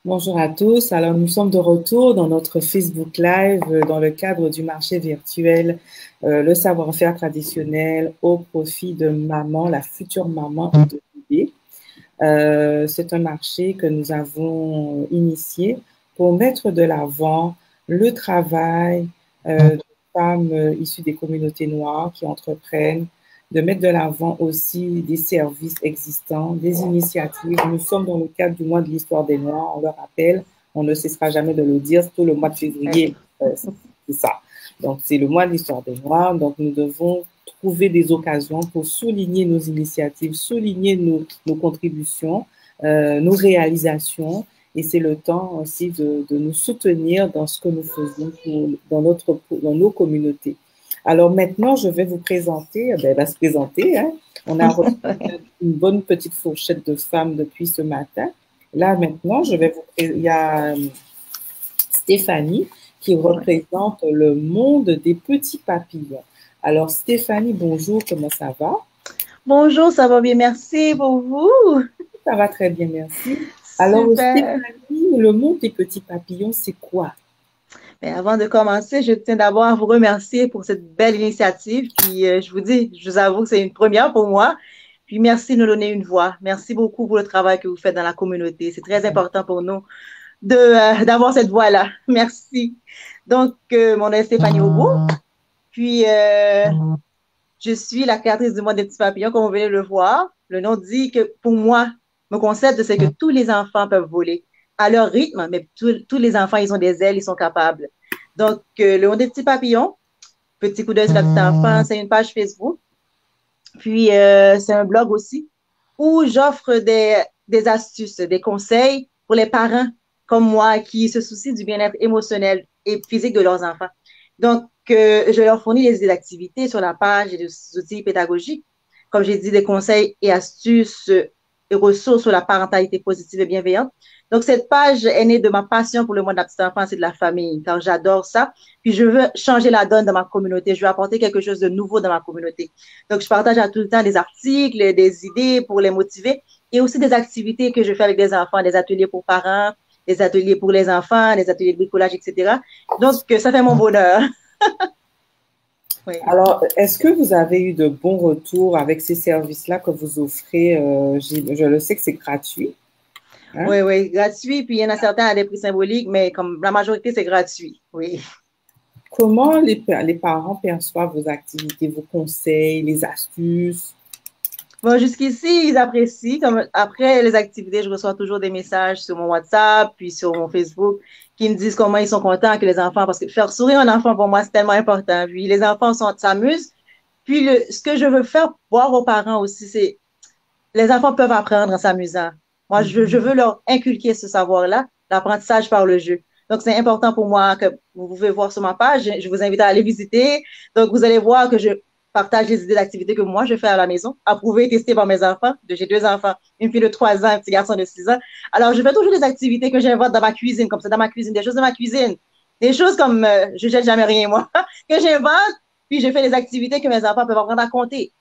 Bonjour à tous. Alors, nous sommes de retour dans notre Facebook Live dans le cadre du marché virtuel, le savoir-faire traditionnel au profit de maman, la future maman et de bébé. C'est un marché que nous avons initié pour mettre de l'avant le travail de femmes issues des communautés noires qui entreprennent, de mettre de l'avant aussi des services existants, des initiatives. Nous sommes dans le cadre du mois de l'histoire des Noirs, on le rappelle, on ne cessera jamais de le dire, tout le mois de février, c'est ça. Donc, c'est le mois de l'histoire des Noirs, donc nous devons trouver des occasions pour souligner nos initiatives, souligner nos contributions, nos réalisations. Et c'est le temps aussi de nous soutenir dans ce que nous faisons dans nos communautés. Alors maintenant, je vais vous présenter, elle va se présenter. Hein. On a reçu une bonne petite fourchette de femmes depuis ce matin. Là, maintenant, il y a Stéphanie qui représente le monde des petits papillons. Alors, Stéphanie, bonjour, comment ça va? Bonjour, ça va bien, merci pour vous. Ça va très bien, merci. Super. Alors, Stéphanie, le monde des petits papillons, c'est quoi? Mais avant de commencer, je tiens d'abord à vous remercier pour cette belle initiative. Puis, je vous avoue que c'est une première pour moi. Puis, merci de nous donner une voix. Merci beaucoup pour le travail que vous faites dans la communauté. C'est très important pour nous d'avoir cette voix-là. Merci. Donc, mon nom est Stéphanie Aubeau. Puis, je suis la créatrice du monde des petits papillons, comme vous venez de le voir. Le nom dit que, pour moi, mon concept, c'est que tous les enfants peuvent voler à leur rythme, mais tous les enfants, ils ont des ailes, ils sont capables. Donc, le monde des petits papillons, petit coup d'œil sur la petite enfance, c'est une page Facebook. Puis, c'est un blog aussi où j'offre des astuces, des conseils pour les parents comme moi qui se soucient du bien-être émotionnel et physique de leurs enfants. Donc, je leur fournis des activités sur la page et des outils pédagogiques. Comme j'ai dit, des conseils et astuces et ressources sur la parentalité positive et bienveillante. Donc, cette page est née de ma passion pour le monde de la petite enfance et de la famille, car j'adore ça. Puis, je veux changer la donne dans ma communauté. Je veux apporter quelque chose de nouveau dans ma communauté. Donc, je partage à tout le temps des articles, des idées pour les motiver et aussi des activités que je fais avec des enfants, des ateliers pour parents, des ateliers pour les enfants, des ateliers de bricolage, etc. Donc, ça fait mon bonheur. Oui. Alors, est-ce que vous avez eu de bons retours avec ces services-là que vous offrez? Je le sais que c'est gratuit. Hein? Oui, oui, gratuit. Puis il y en a certains à des prix symboliques, mais comme la majorité, c'est gratuit. Oui. Comment les parents perçoivent vos activités, vos conseils, les astuces? Bon, jusqu'ici, ils apprécient. Comme après les activités, je reçois toujours des messages sur mon WhatsApp, puis sur mon Facebook, qui me disent comment ils sont contents que les enfants, parce que faire sourire un enfant, pour moi, c'est tellement important. Puis les enfants s'amusent. Puis ce que je veux faire voir aux parents aussi, c'est les enfants peuvent apprendre en s'amusant. Moi, je veux leur inculquer ce savoir-là, l'apprentissage par le jeu. Donc, c'est important pour moi que vous pouvez voir sur ma page. Je vous invite à aller visiter. Donc, vous allez voir que je partage les idées d'activités que moi, je fais à la maison, approuvées et testées par mes enfants. J'ai 2 enfants, une fille de 3 ans, un petit garçon de 6 ans. Alors, je fais toujours des activités que j'invente dans ma cuisine, comme ça, dans ma cuisine, des choses de ma cuisine. Des choses comme, je jette jamais rien, moi, que j'invente, puis je fais des activités que mes enfants peuvent apprendre à compter,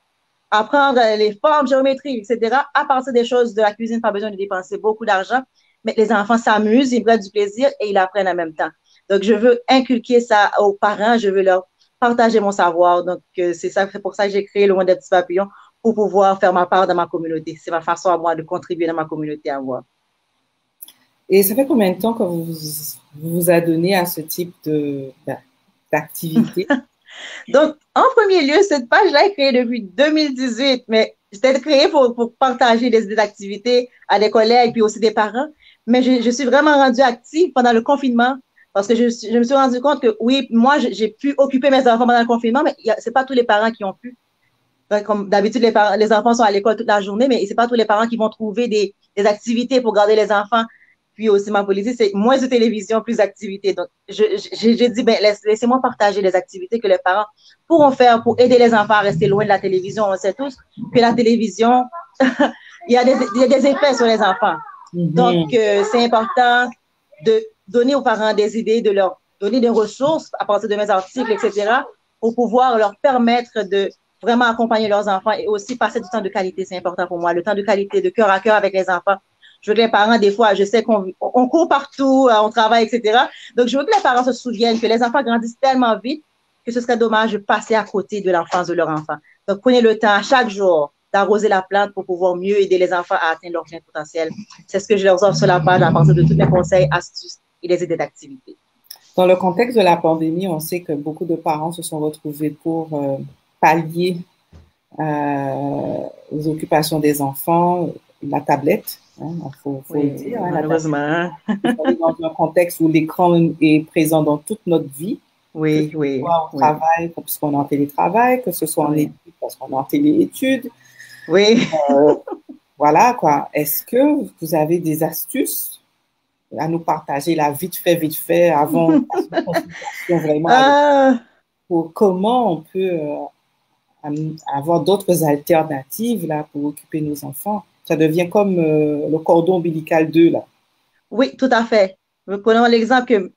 apprendre les formes géométriques, etc., à partir des choses de la cuisine, pas besoin de dépenser beaucoup d'argent, mais les enfants s'amusent, ils prennent du plaisir et ils apprennent en même temps. Donc, je veux inculquer ça aux parents, je veux leur partager mon savoir. Donc, c'est pour ça que j'ai créé le monde des petits papillons, pour pouvoir faire ma part dans ma communauté. C'est ma façon à moi de contribuer dans ma communauté à moi. Et ça fait combien de temps que vous adonnez à ce type d'activité? Donc, en premier lieu, cette page-là est créée depuis 2018, mais c'était créée pour partager des activités à des collègues puis aussi des parents. Mais je suis vraiment rendue active pendant le confinement parce que je me suis rendu compte que oui, moi, j'ai pu occuper mes enfants pendant le confinement, mais c'est pas tous les parents qui ont pu. Comme d'habitude, les enfants sont à l'école toute la journée, mais c'est pas tous les parents qui vont trouver des activités pour garder les enfants. Puis aussi, ma politique, c'est moins de télévision, plus d'activités. Donc, j'ai dit, ben, laissez-moi partager les activités que les parents pourront faire pour aider les enfants à rester loin de la télévision. On sait tous que la télévision, il y a des effets sur les enfants. Donc, c'est important de donner aux parents des idées, de leur donner des ressources à partir de mes articles, etc., pour pouvoir leur permettre de vraiment accompagner leurs enfants et aussi passer du temps de qualité. C'est important pour moi, le temps de qualité, de cœur à cœur avec les enfants, Je veux que les parents, des fois, je sais qu'on court partout, on travaille, etc. Donc, je veux que les parents se souviennent que les enfants grandissent tellement vite que ce serait dommage de passer à côté de l'enfance de leur enfant. Donc, prenez le temps chaque jour d'arroser la plante pour pouvoir mieux aider les enfants à atteindre leur plein potentiel. C'est ce que je leur offre sur la page à partir de tous mes conseils, astuces et les idées d'activité. Dans le contexte de la pandémie, on sait que beaucoup de parents se sont retrouvés pour pallier aux occupations des enfants, la tablette, hein, faut oui, le dire. Hein, malheureusement. On est dans un contexte où l'écran est présent dans toute notre vie. Oui, que oui. Ce soit au travail, parce qu'on est en télétravail, que ce soit en études, parce qu'on est en téléétudes. Oui. Voilà, quoi. Est-ce que vous avez des astuces à nous partager là, vite fait, avant la consultation vraiment, pour comment on peut avoir d'autres alternatives là, pour occuper nos enfants? Ça devient comme le cordon ombilical 2, là. Oui, tout à fait. Prenons l'exemple que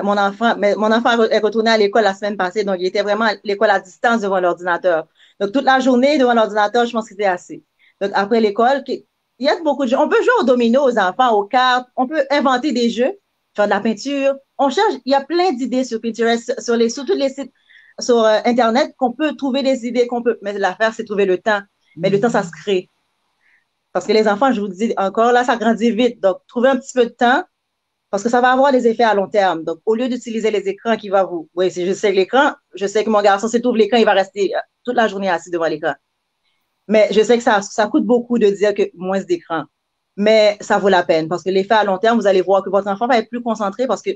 mon enfant est retourné à l'école la semaine passée, donc il était vraiment à l'école à distance devant l'ordinateur. Donc toute la journée devant l'ordinateur, je pense que c'était assez. Donc après l'école, il y a beaucoup de jeux. On peut jouer au domino aux enfants, aux cartes, on peut inventer des jeux, faire de la peinture. On cherche, il y a plein d'idées sur Pinterest, sur tous les sites sur Internet qu'on peut trouver des idées qu'on peut. Mais l'affaire, c'est trouver le temps. Mais le temps, ça se crée. Parce que les enfants, je vous dis encore, là, ça grandit vite. Donc, trouvez un petit peu de temps parce que ça va avoir des effets à long terme. Donc, au lieu d'utiliser les écrans qui va vous... Oui, si je sais que l'écran, je sais que mon garçon, s'il ouvre l'écran, il va rester toute la journée assis devant l'écran. Mais je sais que ça coûte beaucoup de dire que moins d'écran. Mais ça vaut la peine parce que l'effet à long terme, vous allez voir que votre enfant va être plus concentré parce que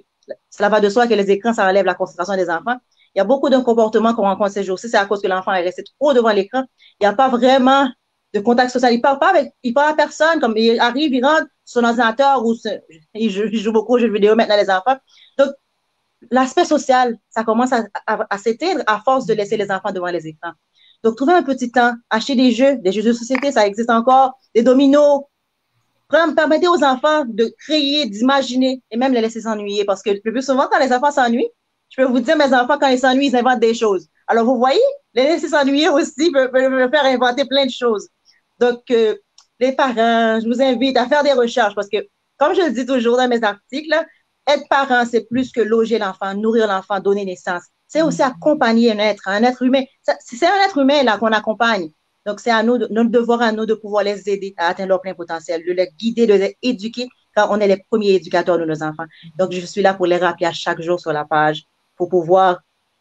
cela va de soi que les écrans, ça enlève la concentration des enfants. Il y a beaucoup de comportements qu'on rencontre ces jours-ci, c'est à cause que l'enfant est resté trop devant l'écran. Il n'y a pas vraiment de contact social. Il parle à personne, comme il arrive, il rentre sur son ordinateur ou il joue beaucoup aux jeux vidéo maintenant, les enfants. Donc, l'aspect social, ça commence à s'éteindre à force de laisser les enfants devant les écrans. Donc, trouver un petit temps, acheter des jeux de société, ça existe encore, des dominos. Permettez aux enfants de créer, d'imaginer et même les laisser s'ennuyer parce que le plus souvent, quand les enfants s'ennuient, je peux vous dire, mes enfants, quand ils s'ennuient, ils inventent des choses. Alors, vous voyez, les laisser s'ennuyer aussi peut faire inventer plein de choses. Donc, les parents, je vous invite à faire des recherches parce que, comme je le dis toujours dans mes articles, être parent, c'est plus que loger l'enfant, nourrir l'enfant, donner naissance. C'est aussi accompagner un être humain. C'est un être humain là qu'on accompagne. Donc, c'est à nous, notre devoir à nous de pouvoir les aider à atteindre leur plein potentiel, de les guider, de les éduquer quand on est les premiers éducateurs de nos enfants. Donc, je suis là pour les rappeler à chaque jour sur la page pour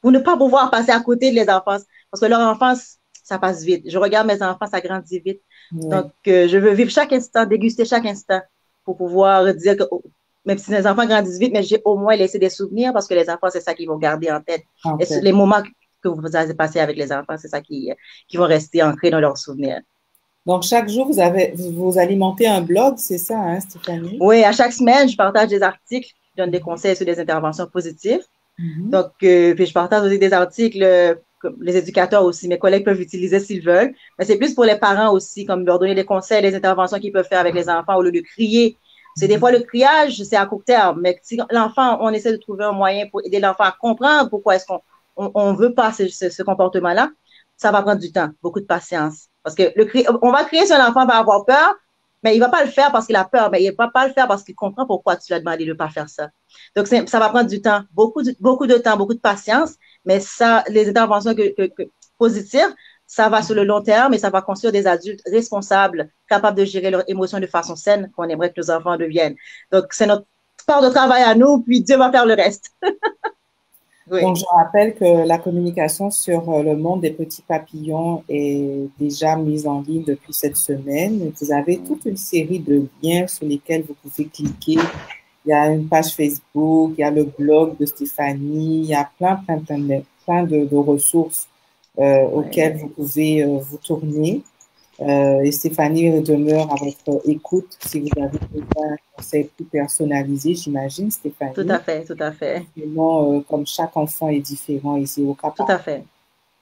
ne pas pouvoir passer à côté de les enfants. Parce que leur enfance, ça passe vite. Je regarde mes enfants, ça grandit vite. Oui. Donc, je veux vivre chaque instant, déguster chaque instant pour pouvoir dire que, même si les enfants grandissent vite, mais j'ai au moins laissé des souvenirs parce que les enfants, c'est ça qu'ils vont garder en tête. Okay. Et les moments que vous avez passés avec les enfants, c'est ça qui vont rester ancrés dans leurs souvenirs. Donc, chaque jour, vous alimentez un blog, c'est ça, hein, Stéphanie? Oui, à chaque semaine, je partage des articles, je donne des conseils sur des interventions positives. Donc, puis je partage aussi des articles que les éducateurs aussi, mes collègues peuvent utiliser s'ils veulent. Mais c'est plus pour les parents aussi, comme leur donner des conseils, des interventions qu'ils peuvent faire avec les enfants au lieu de crier. C'est des fois le criage, c'est à court terme. Mais si l'enfant, on essaie de trouver un moyen pour aider l'enfant à comprendre pourquoi est-ce qu'on veut pas ce comportement-là, ça va prendre du temps, beaucoup de patience. Parce que on va crier si l'enfant va avoir peur, mais il va pas le faire parce qu'il a peur, mais il va pas le faire parce qu'il comprend pourquoi tu lui as demandé de ne pas faire ça. Donc, ça va prendre du temps, beaucoup de temps, beaucoup de patience, mais ça, les interventions positives, ça va sur le long terme et ça va construire des adultes responsables, capables de gérer leurs émotions de façon saine qu'on aimerait que nos enfants deviennent. Donc, c'est notre part de travail à nous, puis Dieu va faire le reste. Oui. Donc, je rappelle que la communication sur le monde des petits papillons est déjà mise en ligne depuis cette semaine. Vous avez toute une série de liens sur lesquels vous pouvez cliquer. Il y a une page Facebook, il y a le blog de Stéphanie, il y a plein de ressources auxquelles vous pouvez vous tourner. Et Stéphanie demeure à votre écoute si vous avez besoin d'un conseil plus personnalisé, j'imagine, Stéphanie. Tout à fait, tout à fait. Sinon, comme chaque enfant est différent ici au Cap. Tout à fait.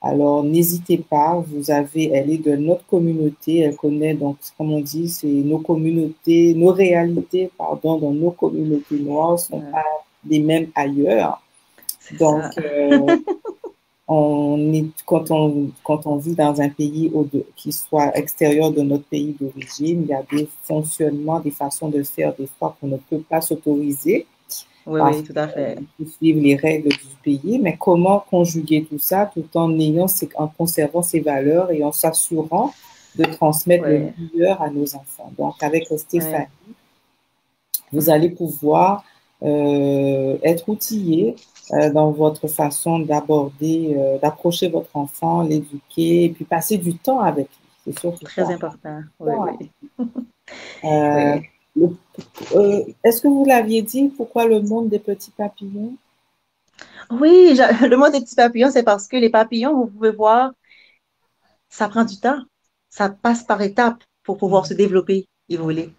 Alors, n'hésitez pas, elle est de notre communauté, elle connaît, donc, comme on dit, c'est nos communautés, nos réalités, pardon, dans nos communautés noires ne sont pas les mêmes ailleurs. Donc, quand on vit dans un pays qui soit extérieur de notre pays d'origine, il y a des fonctionnements, des façons de faire, des fois qu'on ne peut pas s'autoriser Oui, parce oui, tout à fait. qu'il faut suivre les règles du pays. Mais comment conjuguer tout ça tout en conservant ses valeurs et en s'assurant de transmettre le Oui, meilleur à nos enfants. Donc, avec oui. Stéphanie, vous allez pouvoir être outillé dans votre façon d'aborder, d'approcher votre enfant, l'éduquer et puis passer du temps avec lui. C'est surtout Très ça. important. Oui, oui. Euh, Oui. Est-ce que vous l'aviez dit, pourquoi le monde des petits papillons? Oui, le mot des petits papillons, c'est parce que les papillons, vous pouvez voir, ça prend du temps. Ça passe par étapes pour pouvoir se développer, évoluer.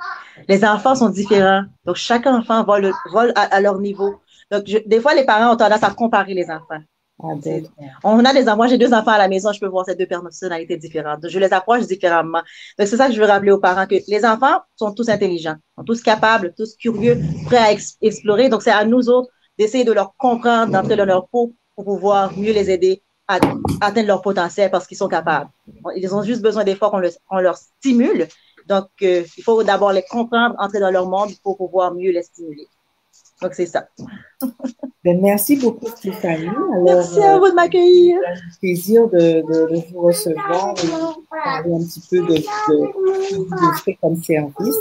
Les enfants sont différents. Donc, chaque enfant vole à leur niveau. Donc, des fois, les parents ont tendance à comparer les enfants. Ah, d'accord. On a des enfants, j'ai deux enfants à la maison, je peux voir ces deux personnalités différentes. Donc, je les approche différemment. Donc, c'est ça que je veux rappeler aux parents, que les enfants sont tous intelligents, sont tous capables, tous curieux, prêts à explorer. Donc, c'est à nous autres d'essayer de leur comprendre, d'entrer dans leur peau pour pouvoir mieux les aider à atteindre leur potentiel parce qu'ils sont capables. Ils ont juste besoin des fois qu'on leur stimule. Donc, il faut d'abord les comprendre, entrer dans leur monde pour pouvoir mieux les stimuler. Donc, c'est ça. Ben, merci beaucoup, Stéphanie. Alors, Merci à vous de m'accueillir. c'est un plaisir de vous recevoir et de parler un petit peu de ce que vous offrez comme service.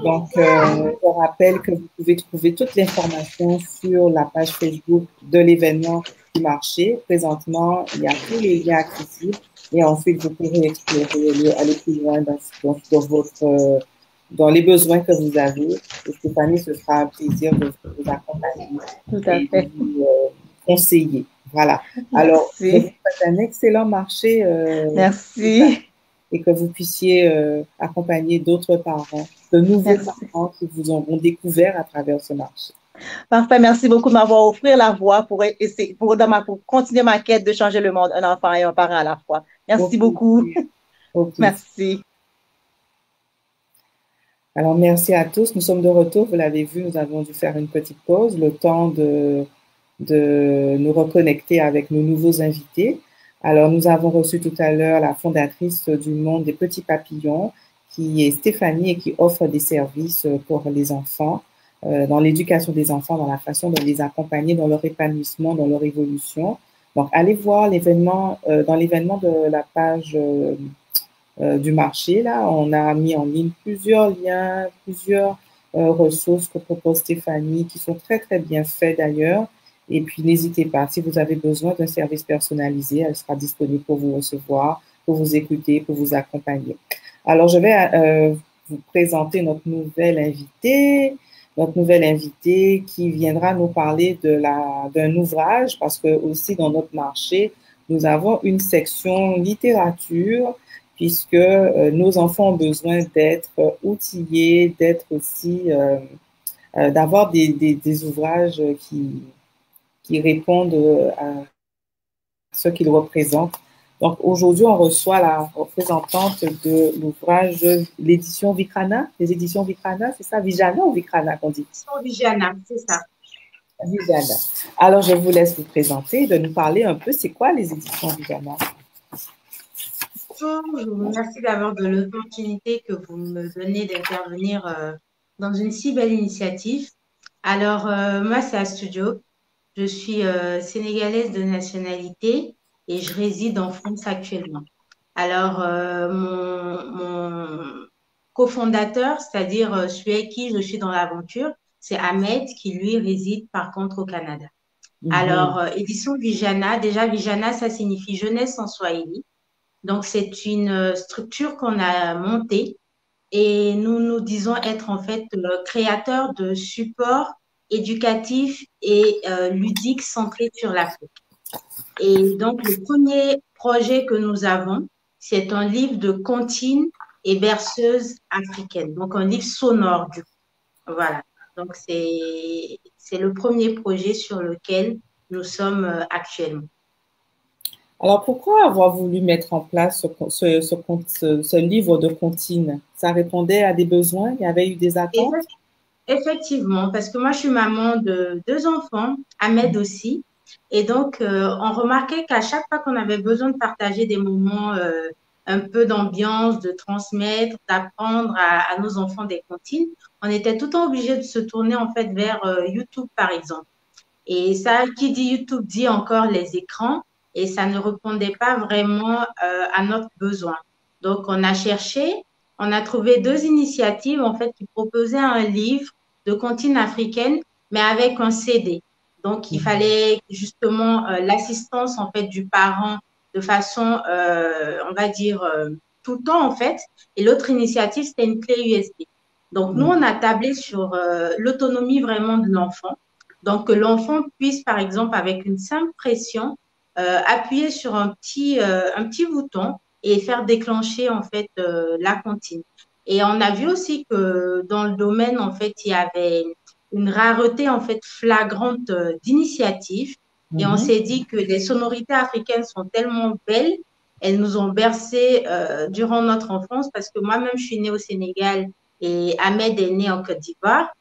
Donc, je rappelle que vous pouvez trouver toute l'information sur la page Facebook de l'événement du marché. Présentement, il y a tous les liens accessibles et ensuite, vous pourrez explorer, aller plus loin dans dans les besoins que vous avez. Et Stéphanie, ce sera un plaisir de vous accompagner Tout à et de fait. vous conseiller. Voilà. Alors, je vous Merci. souhaite un excellent marché Merci. et que vous puissiez accompagner d'autres parents, de nouveaux Merci. parents qui vous auront découvert à travers ce marché. Parfait. Merci beaucoup de m'avoir offert la voie pour continuer ma quête de changer le monde, un enfant et un parent à la fois. Au Merci beaucoup. plaisir. Au plaisir. Merci. Alors, merci à tous. Nous sommes de retour. Vous l'avez vu, nous avons dû faire une petite pause, le temps de nous reconnecter avec nos nouveaux invités. Alors, nous avons reçu tout à l'heure la fondatrice du Monde des Petits Papillons, qui est Stéphanie et qui offre des services pour les enfants, dans l'éducation des enfants, dans la façon de les accompagner dans leur épanouissement, dans leur évolution. Donc, allez voir dans l'événement de la page du marché, là, on a mis en ligne plusieurs liens, plusieurs ressources que propose Stéphanie, qui sont très, très bien faits d'ailleurs. Et puis, n'hésitez pas, si vous avez besoin d'un service personnalisé, elle sera disponible pour vous recevoir, pour vous écouter, pour vous accompagner. Alors, je vais vous présenter notre nouvelle invitée qui viendra nous parler d'un ouvrage, parce que aussi dans notre marché, nous avons une section littérature, puisque nos enfants ont besoin d'être outillés, d'être aussi, d'avoir des ouvrages qui répondent à ce qu'ils représentent. Donc aujourd'hui, on reçoit la représentante de l'ouvrage, l'édition Vikrana, les éditions Vikrana, c'est ça, Vijana ou Vikrana qu'on dit? Vijana, c'est ça. Vijana. Alors je vous laisse vous présenter, de nous parler un peu, c'est quoi les éditions Vijana? Bonjour, je vous remercie d'abord de l'opportunité que vous me donnez d'intervenir dans une si belle initiative. Alors, moi, c'est Astudio. Je suis sénégalaise de nationalité et je réside en France actuellement. Alors, mon cofondateur, c'est-à-dire celui avec qui je suis dans l'aventure, c'est Ahmed qui, lui, réside par contre au Canada. Alors, édition Vijana, déjà Vijana, ça signifie jeunesse en Swahili. Donc, c'est une structure qu'on a montée et nous nous disons être en fait le créateur de supports éducatifs et ludiques centrés sur l'Afrique. Et donc, le premier projet que nous avons, c'est un livre de comptines et berceuses africaines. Donc, un livre sonore, du coup. Voilà. Donc, c'est le premier projet sur lequel nous sommes actuellement. Alors, pourquoi avoir voulu mettre en place ce livre de comptines? Ça répondait à des besoins? Il y avait eu des attentes? Effectivement, parce que moi, je suis maman de deux enfants, Ahmed aussi. Et donc, on remarquait qu'à chaque fois qu'on avait besoin de partager des moments un peu d'ambiance, de transmettre, d'apprendre à nos enfants des comptines, on était tout le temps obligé de se tourner en fait vers YouTube, par exemple. Et ça, qui dit YouTube dit encore les écrans et ça ne répondait pas vraiment à notre besoin. Donc, on a cherché, on a trouvé deux initiatives en fait qui proposaient un livre de comptines africaines, mais avec un CD. Donc, il fallait justement l'assistance en fait du parent de façon, on va dire, tout le temps en fait. Et l'autre initiative, c'était une clé USB. Donc, nous, on a tablé sur l'autonomie vraiment de l'enfant. Donc, que l'enfant puisse, par exemple, avec une simple pression, appuyer sur un petit bouton et faire déclencher, en fait, la comptine. Et on a vu aussi que dans le domaine, en fait, il y avait une rareté, en fait, flagrante d'initiatives. Et on s'est dit que les sonorités africaines sont tellement belles, elles nous ont bercé durant notre enfance, parce que moi-même, je suis née au Sénégal et Ahmed est né en Côte d'Ivoire.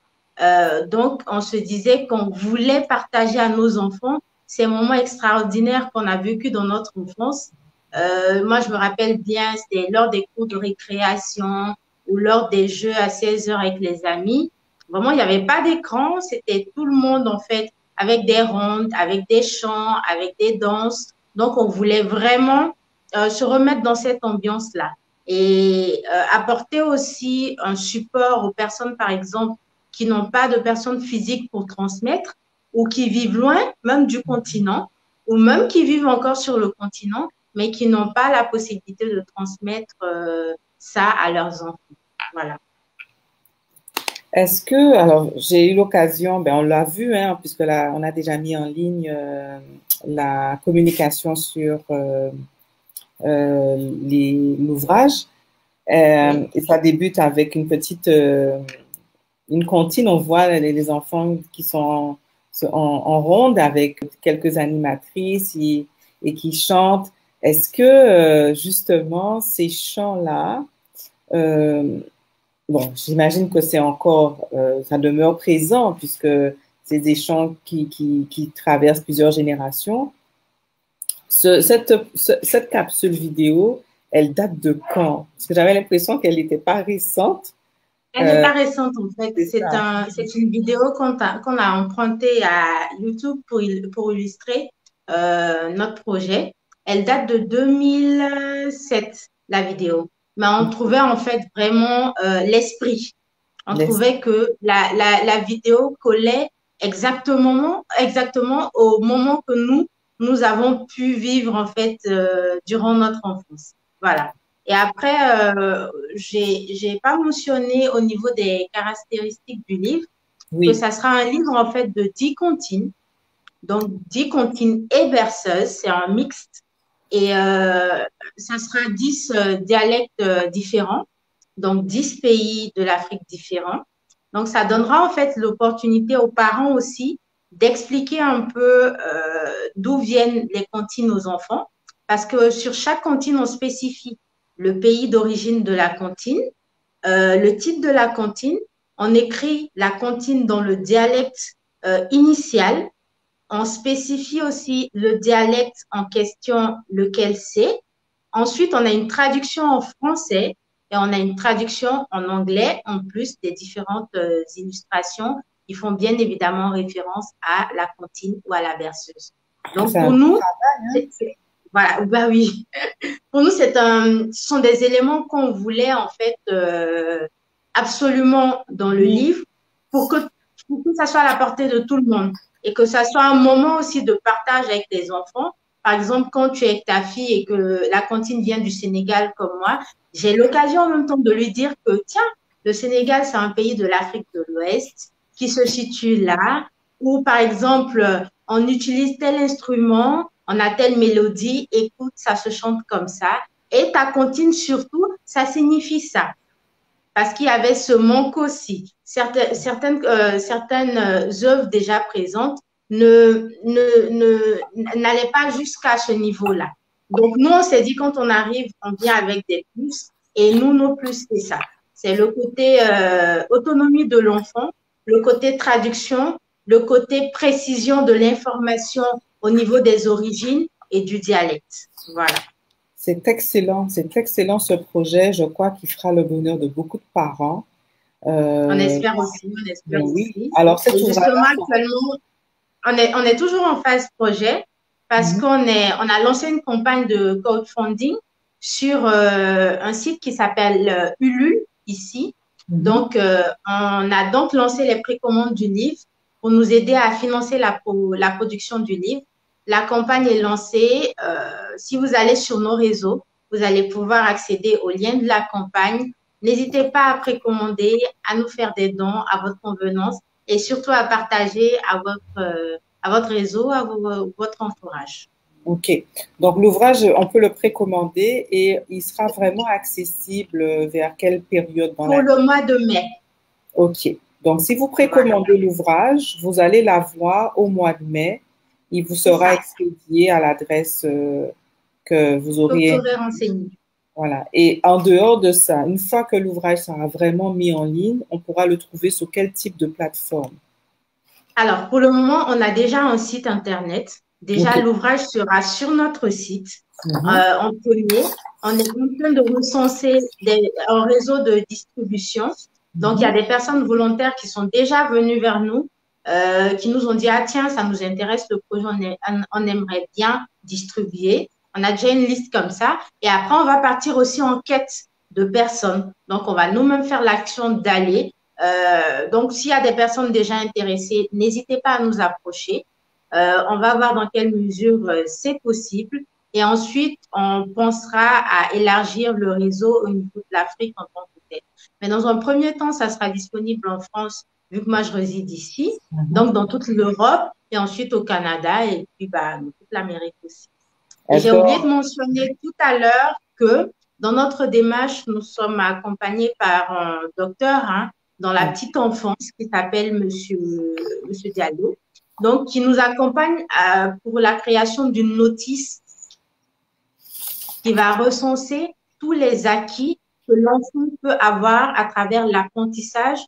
Donc, on se disait qu'on voulait partager à nos enfants ces moments extraordinaires qu'on a vécus dans notre enfance. Moi, je me rappelle bien, c'était lors des cours de récréation ou lors des jeux à 16 heures avec les amis. Vraiment, il n'y avait pas d'écran, c'était tout le monde, en fait, avec des rondes, avec des chants, avec des danses. Donc, on voulait vraiment se remettre dans cette ambiance-là et apporter aussi un support aux personnes, par exemple, qui n'ont pas de personnes physiques pour transmettre ou qui vivent loin, même du continent, ou même qui vivent encore sur le continent, mais qui n'ont pas la possibilité de transmettre ça à leurs enfants. Voilà. Est-ce que, alors j'ai eu l'occasion, on l'a vu, hein, puisque là, on a déjà mis en ligne la communication sur l'ouvrage. Et ça débute avec une petite une comptine. On voit les enfants qui sont en ronde avec quelques animatrices et qui chantent. Est-ce que justement ces chants-là, bon, j'imagine que c'est encore, ça demeure présent puisque c'est des chants qui traversent plusieurs générations. Cette capsule vidéo, elle date de quand? Parce que j'avais l'impression qu'elle n'était pas récente. Elle n'est pas récente en fait. C'est une vidéo qu'on a empruntée à YouTube pour illustrer notre projet. Elle date de 2007, la vidéo. Mais on trouvait en fait vraiment l'esprit. On trouvait que la vidéo collait exactement au moment que nous avons pu vivre en fait durant notre enfance. Voilà. Et après, j'ai pas mentionné au niveau des caractéristiques du livre que ça sera un livre en fait de 10 comptines. Donc 10 comptines et berceuses, c'est un mixte. Et ça sera 10 dialectes différents, donc 10 pays de l'Afrique différents. Donc ça donnera en fait l'opportunité aux parents aussi d'expliquer un peu d'où viennent les comptines aux enfants, parce que sur chaque comptine, on spécifie le pays d'origine de la comptine, le titre de la comptine, on écrit la comptine dans le dialecte initial, on spécifie aussi le dialecte en question, lequel c'est. Ensuite, on a une traduction en français et on a une traduction en anglais, en plus des différentes illustrations qui font bien évidemment référence à la comptine ou à la berceuse. Donc, pour nous, voilà, bah oui. Pour nous, ce sont des éléments qu'on voulait en fait absolument dans le livre pour que ça soit à la portée de tout le monde et que ça soit un moment aussi de partage avec les enfants. Par exemple, quand tu es avec ta fille et que la comptine vient du Sénégal comme moi, j'ai l'occasion en même temps de lui dire que tiens, le Sénégal, c'est un pays de l'Afrique de l'Ouest qui se situe là, où par exemple, on utilise tel instrument, on a telle mélodie, écoute, ça se chante comme ça. Et ta comptine surtout, ça signifie ça. Parce qu'il y avait ce manque aussi. Certaines œuvres déjà présentes n'allaient pas jusqu'à ce niveau-là. Donc, nous, on s'est dit, quand on arrive, on vient avec des plus. Et nous, nos plus, c'est ça. C'est le côté autonomie de l'enfant, le côté traduction, le côté précision de l'information au niveau des origines et du dialecte. Voilà. C'est excellent ce projet. Je crois qu'il fera le bonheur de beaucoup de parents. On espère aussi, on espère Oui. aussi. Alors, cet Et justement, ouvrage, actuellement, on est toujours en phase projet parce Mhm. on a lancé une campagne de crowdfunding sur un site qui s'appelle Ulule ici. Mhm. Donc, on a donc lancé les précommandes du livre pour nous aider à financer la production du livre. La campagne est lancée. Si vous allez sur nos réseaux, vous allez pouvoir accéder au lien de la campagne. N'hésitez pas à précommander, à nous faire des dons à votre convenance et surtout à partager à votre réseau, votre entourage. OK. Donc, l'ouvrage, on peut le précommander et il sera vraiment accessible vers quelle période dans Pour l'année? le mois de mai. OK. Donc, si vous Voilà. précommandez l'ouvrage, vous allez l'avoir au mois de mai. Il vous sera expédié à l'adresse que vous Donc, tu aurez. aurais renseigné. Voilà. Et en dehors de ça, une fois que l'ouvrage sera vraiment mis en ligne, on pourra le trouver sur quel type de plateforme? Alors, pour le moment, on a déjà un site Internet. Déjà, OK. l'ouvrage sera sur notre site Mhm. en premier. On est en train de recenser un réseau de distribution. Donc, il y a Mhm. des personnes volontaires qui sont déjà venues vers nous, qui nous ont dit, ah tiens, ça nous intéresse le projet, on aimerait bien distribuer. On a déjà une liste comme ça. Et après, on va partir aussi en quête de personnes. Donc, on va nous-mêmes faire l'action d'aller. Donc, s'il y a des personnes déjà intéressées, n'hésitez pas à nous approcher. On va voir dans quelle mesure c'est possible. Et ensuite, on pensera à élargir le réseau au niveau de l'Afrique en tant que tel. Mais dans un premier temps, ça sera disponible en France, vu que moi, je réside ici, donc Mhm. dans toute l'Europe, et ensuite au Canada, et puis dans toute l'Amérique aussi. Et j'ai oublié de Alors, mentionner tout à l'heure que dans notre démarche, nous sommes accompagnés par un docteur dans la petite enfance qui s'appelle Monsieur Diallo, donc qui nous accompagne pour la création d'une notice qui va recenser tous les acquis que l'enfant peut avoir à travers l'apprentissage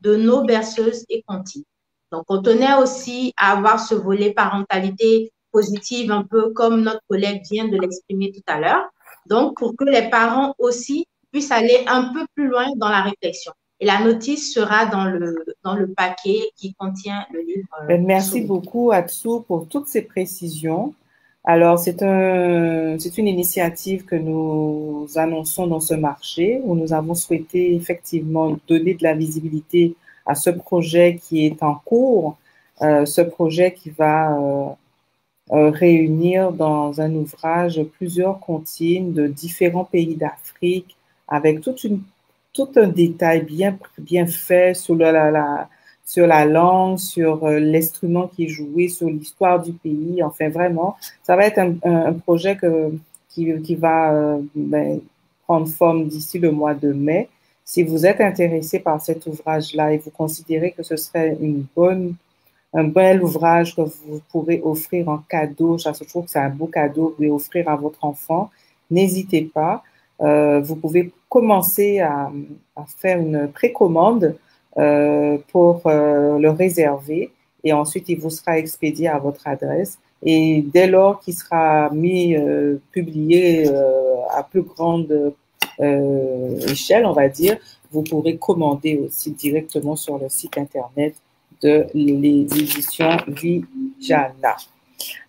de nos berceuses et comptines. Donc, on tenait aussi à avoir ce volet parentalité positive, un peu comme notre collègue vient de l'exprimer tout à l'heure. Donc, pour que les parents aussi puissent aller un peu plus loin dans la réflexion. Et la notice sera dans le paquet qui contient le livre. merci beaucoup, Atsu, pour toutes ces précisions. Alors, c'est une initiative que nous annonçons dans ce marché où nous avons souhaité effectivement donner de la visibilité à ce projet qui est en cours, ce projet qui va réunir dans un ouvrage plusieurs comptines de différents pays d'Afrique avec tout un détail bien fait sur sur la langue, sur l'instrument qui est joué, sur l'histoire du pays. Enfin, vraiment, ça va être un projet qui va prendre forme d'ici le mois de mai. Si vous êtes intéressé par cet ouvrage-là et vous considérez que ce serait un bel ouvrage que vous pourrez offrir en cadeau. Je trouve que c'est un beau cadeau que vous pouvez offrir à votre enfant. N'hésitez pas. Vous pouvez commencer à faire une précommande pour le réserver et ensuite il vous sera expédié à votre adresse. Et dès lors qu'il sera publié à plus grande échelle, on va dire, vous pourrez commander aussi directement sur le site internet de les éditions Vijana.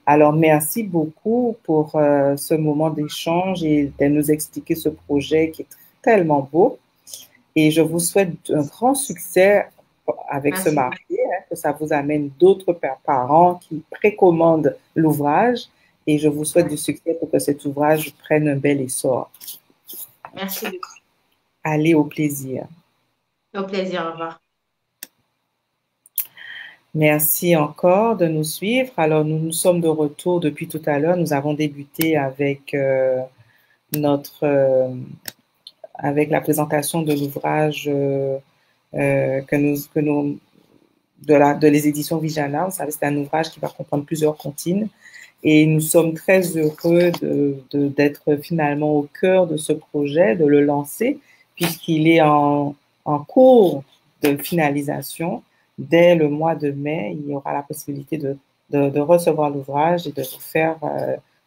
Alors, merci beaucoup pour ce moment d'échange et de nous expliquer ce projet qui est tellement beau. Et je vous souhaite un grand succès avec ce marché, que ça vous amène d'autres parents qui précommandent l'ouvrage. Et je vous souhaite du succès pour que cet ouvrage prenne un bel essor. Merci beaucoup. Allez, au plaisir. Au plaisir, au revoir. Merci encore de nous suivre. Alors, nous sommes de retour depuis tout à l'heure. Nous avons débuté avec avec la présentation de l'ouvrage de les éditions Vijana. Vous savez, c'est un ouvrage qui va comprendre plusieurs comptines. Et nous sommes très heureux d'être finalement au cœur de ce projet, de le lancer, puisqu'il est en cours de finalisation. Dès le mois de mai, il y aura la possibilité de de recevoir l'ouvrage et de vous faire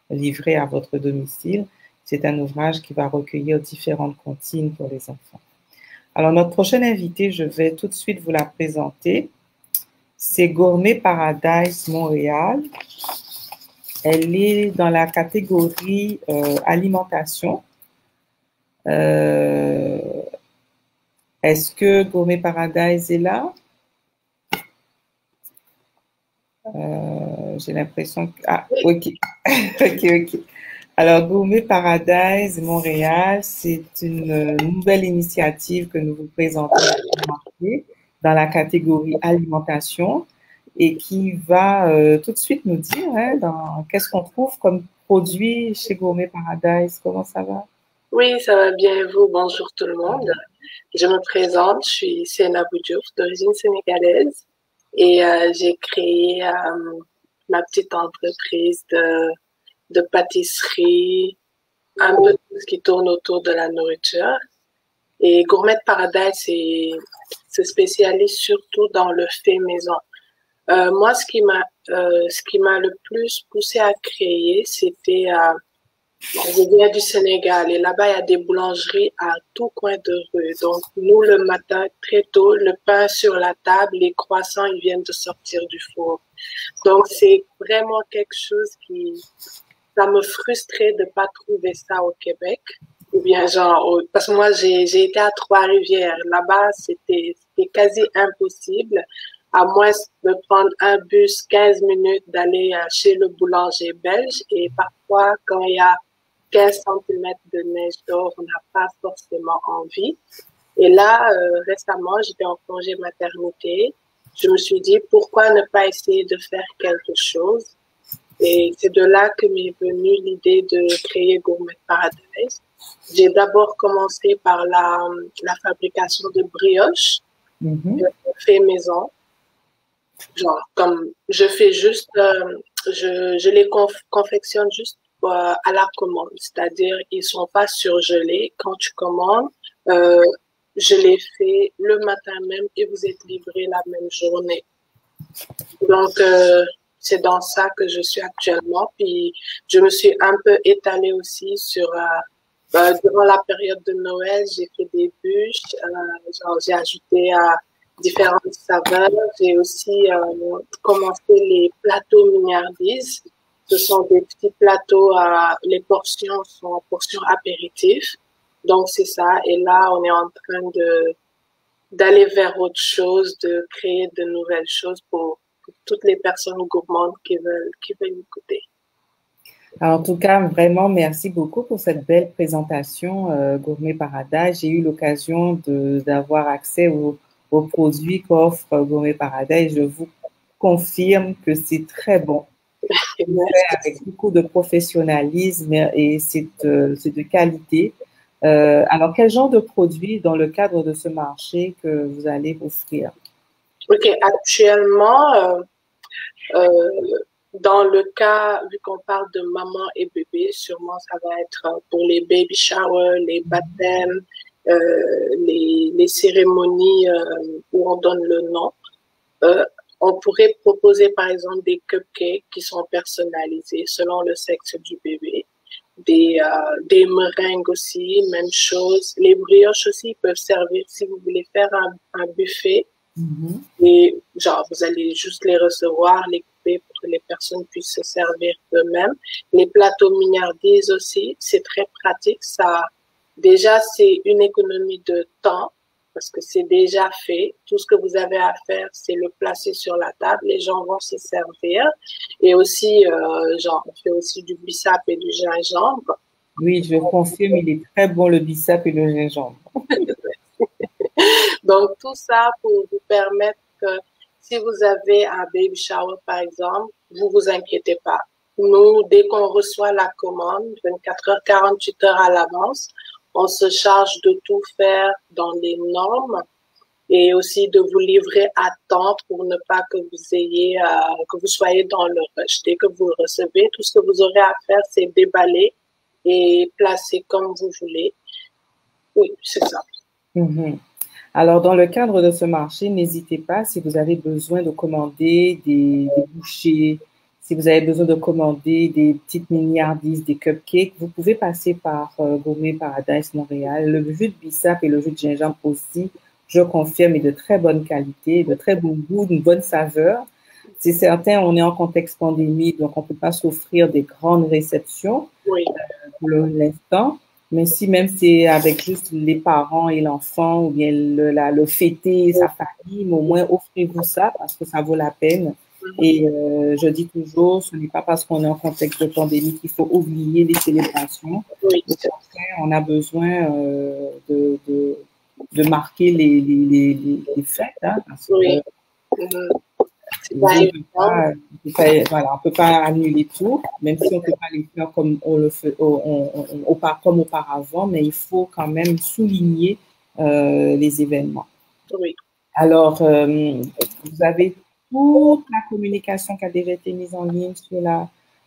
livrer à votre domicile. C'est un ouvrage qui va recueillir différentes comptines pour les enfants. Alors, notre prochaine invitée, je vais tout de suite vous la présenter. C'est Gourmet Paradise Montréal. Elle est dans la catégorie alimentation. Est-ce que Gourmet Paradise est là? J'ai l'impression que... Ah, ok. ok. Alors, Gourmet Paradise Montréal, c'est une nouvelle initiative que nous vous présentons dans la catégorie alimentation et qui va tout de suite nous dire qu'est-ce qu'on trouve comme produit chez Gourmet Paradise. Comment ça va? Oui, ça va bien et vous? Bonjour tout le monde. Je me présente, je suis Sena Boudjouf, d'origine sénégalaise et j'ai créé ma petite entreprise de pâtisserie, un peu tout ce qui tourne autour de la nourriture. Et Gourmet Paradise se spécialise surtout dans le fait maison. Moi, ce qui m'a le plus poussé à créer, c'était je viens du Sénégal et là-bas, il y a des boulangeries à tout coin de rue. Donc, nous, le matin, très tôt, le pain sur la table, les croissants, ils viennent de sortir du four. Donc, c'est vraiment quelque chose ça me frustrait de pas trouver ça au Québec. Ou bien, parce que moi, j'ai été à Trois-Rivières. Là-bas, c'était quasi impossible, à moins de prendre un bus 15 minutes d'aller chez le boulanger belge. Et parfois, quand il y a 15 cm de neige dehors, on n'a pas forcément envie. Et là, récemment, j'étais en congé maternité. Je me suis dit, pourquoi ne pas essayer de faire quelque chose? Et c'est de là que m'est venue l'idée de créer Gourmet Paradise. J'ai d'abord commencé par la fabrication de brioches, fait maison. Genre, comme je fais juste, je les confectionne juste à la commande, c'est-à-dire ils sont pas surgelés. Quand tu commandes, je les fais le matin même et vous êtes livré la même journée. Donc, c'est dans ça que je suis actuellement. Puis, je me suis un peu étalée aussi sur, durant la période de Noël, j'ai fait des bûches, j'ai ajouté différentes saveurs. J'ai aussi commencé les plateaux mignardises. Ce sont des petits plateaux, les portions sont portions apéritifs. Donc, c'est ça. Et là, on est en train d'aller vers autre chose, de créer de nouvelles choses pour toutes les personnes gourmandes qui veulent écouter. Alors, en tout cas, vraiment, merci beaucoup pour cette belle présentation, Gourmet Paradise. J'ai eu l'occasion d'avoir accès aux produits qu'offre Gourmet Paradise. Je vous confirme que c'est très bon. C'est fait avec beaucoup de professionnalisme et c'est de qualité. Alors, quel genre de produits dans le cadre de ce marché que vous allez offrir? Ok, actuellement, dans le cas, vu qu'on parle de maman et bébé, sûrement ça va être pour les baby showers, les baptêmes, les cérémonies où on donne le nom. On pourrait proposer par exemple des cupcakes qui sont personnalisés selon le sexe du bébé. Des meringues aussi, même chose. Les brioches aussi peuvent servir si vous voulez faire un buffet. Et genre, vous allez juste les recevoir, les couper pour que les personnes puissent se servir eux-mêmes. Les plateaux mignardises aussi, c'est très pratique. Ça, déjà, c'est une économie de temps parce que c'est déjà fait. Tout ce que vous avez à faire, c'est le placer sur la table. Les gens vont se servir. Et aussi, genre, on fait aussi du bissap et du gingembre. Oui, je confirme, il est très bon le bissap et le gingembre. Donc, tout ça pour vous permettre que si vous avez un baby shower, par exemple, vous inquiétez pas. Nous, dès qu'on reçoit la commande, 24 heures, 48 heures à l'avance, on se charge de tout faire dans les normes et aussi de vous livrer à temps pour ne pas que vous soyez dans le rush. Dès que vous le recevez, tout ce que vous aurez à faire, c'est déballer et placer comme vous voulez. Oui, c'est ça. Alors, dans le cadre de ce marché, n'hésitez pas, si vous avez besoin de commander des bouchées, Si vous avez besoin de commander des petites miniardises, des cupcakes, vous pouvez passer par Gourmet Paradise Montréal. Le jus de bissap et le jus de gingembre aussi, je confirme, est de très bonne qualité, de très bon goût, d'une bonne saveur. C'est certain, on est en contexte pandémique, donc on ne peut pas s'offrir des grandes réceptions pour l'instant. Mais si même c'est avec juste les parents et l'enfant ou bien le fêter sa famille, mais au moins offrez-vous ça parce que ça vaut la peine. Et je dis toujours, ce n'est pas parce qu'on est en contexte de pandémie qu'il faut oublier les célébrations. Oui. Au contraire, on a besoin de marquer les fêtes, hein, parce que voilà, on ne peut pas annuler tout, même si on ne peut pas les faire comme on le fait comme auparavant, mais il faut quand même souligner les événements. Oui. Alors, vous avez toute la communication qui a déjà été mise en ligne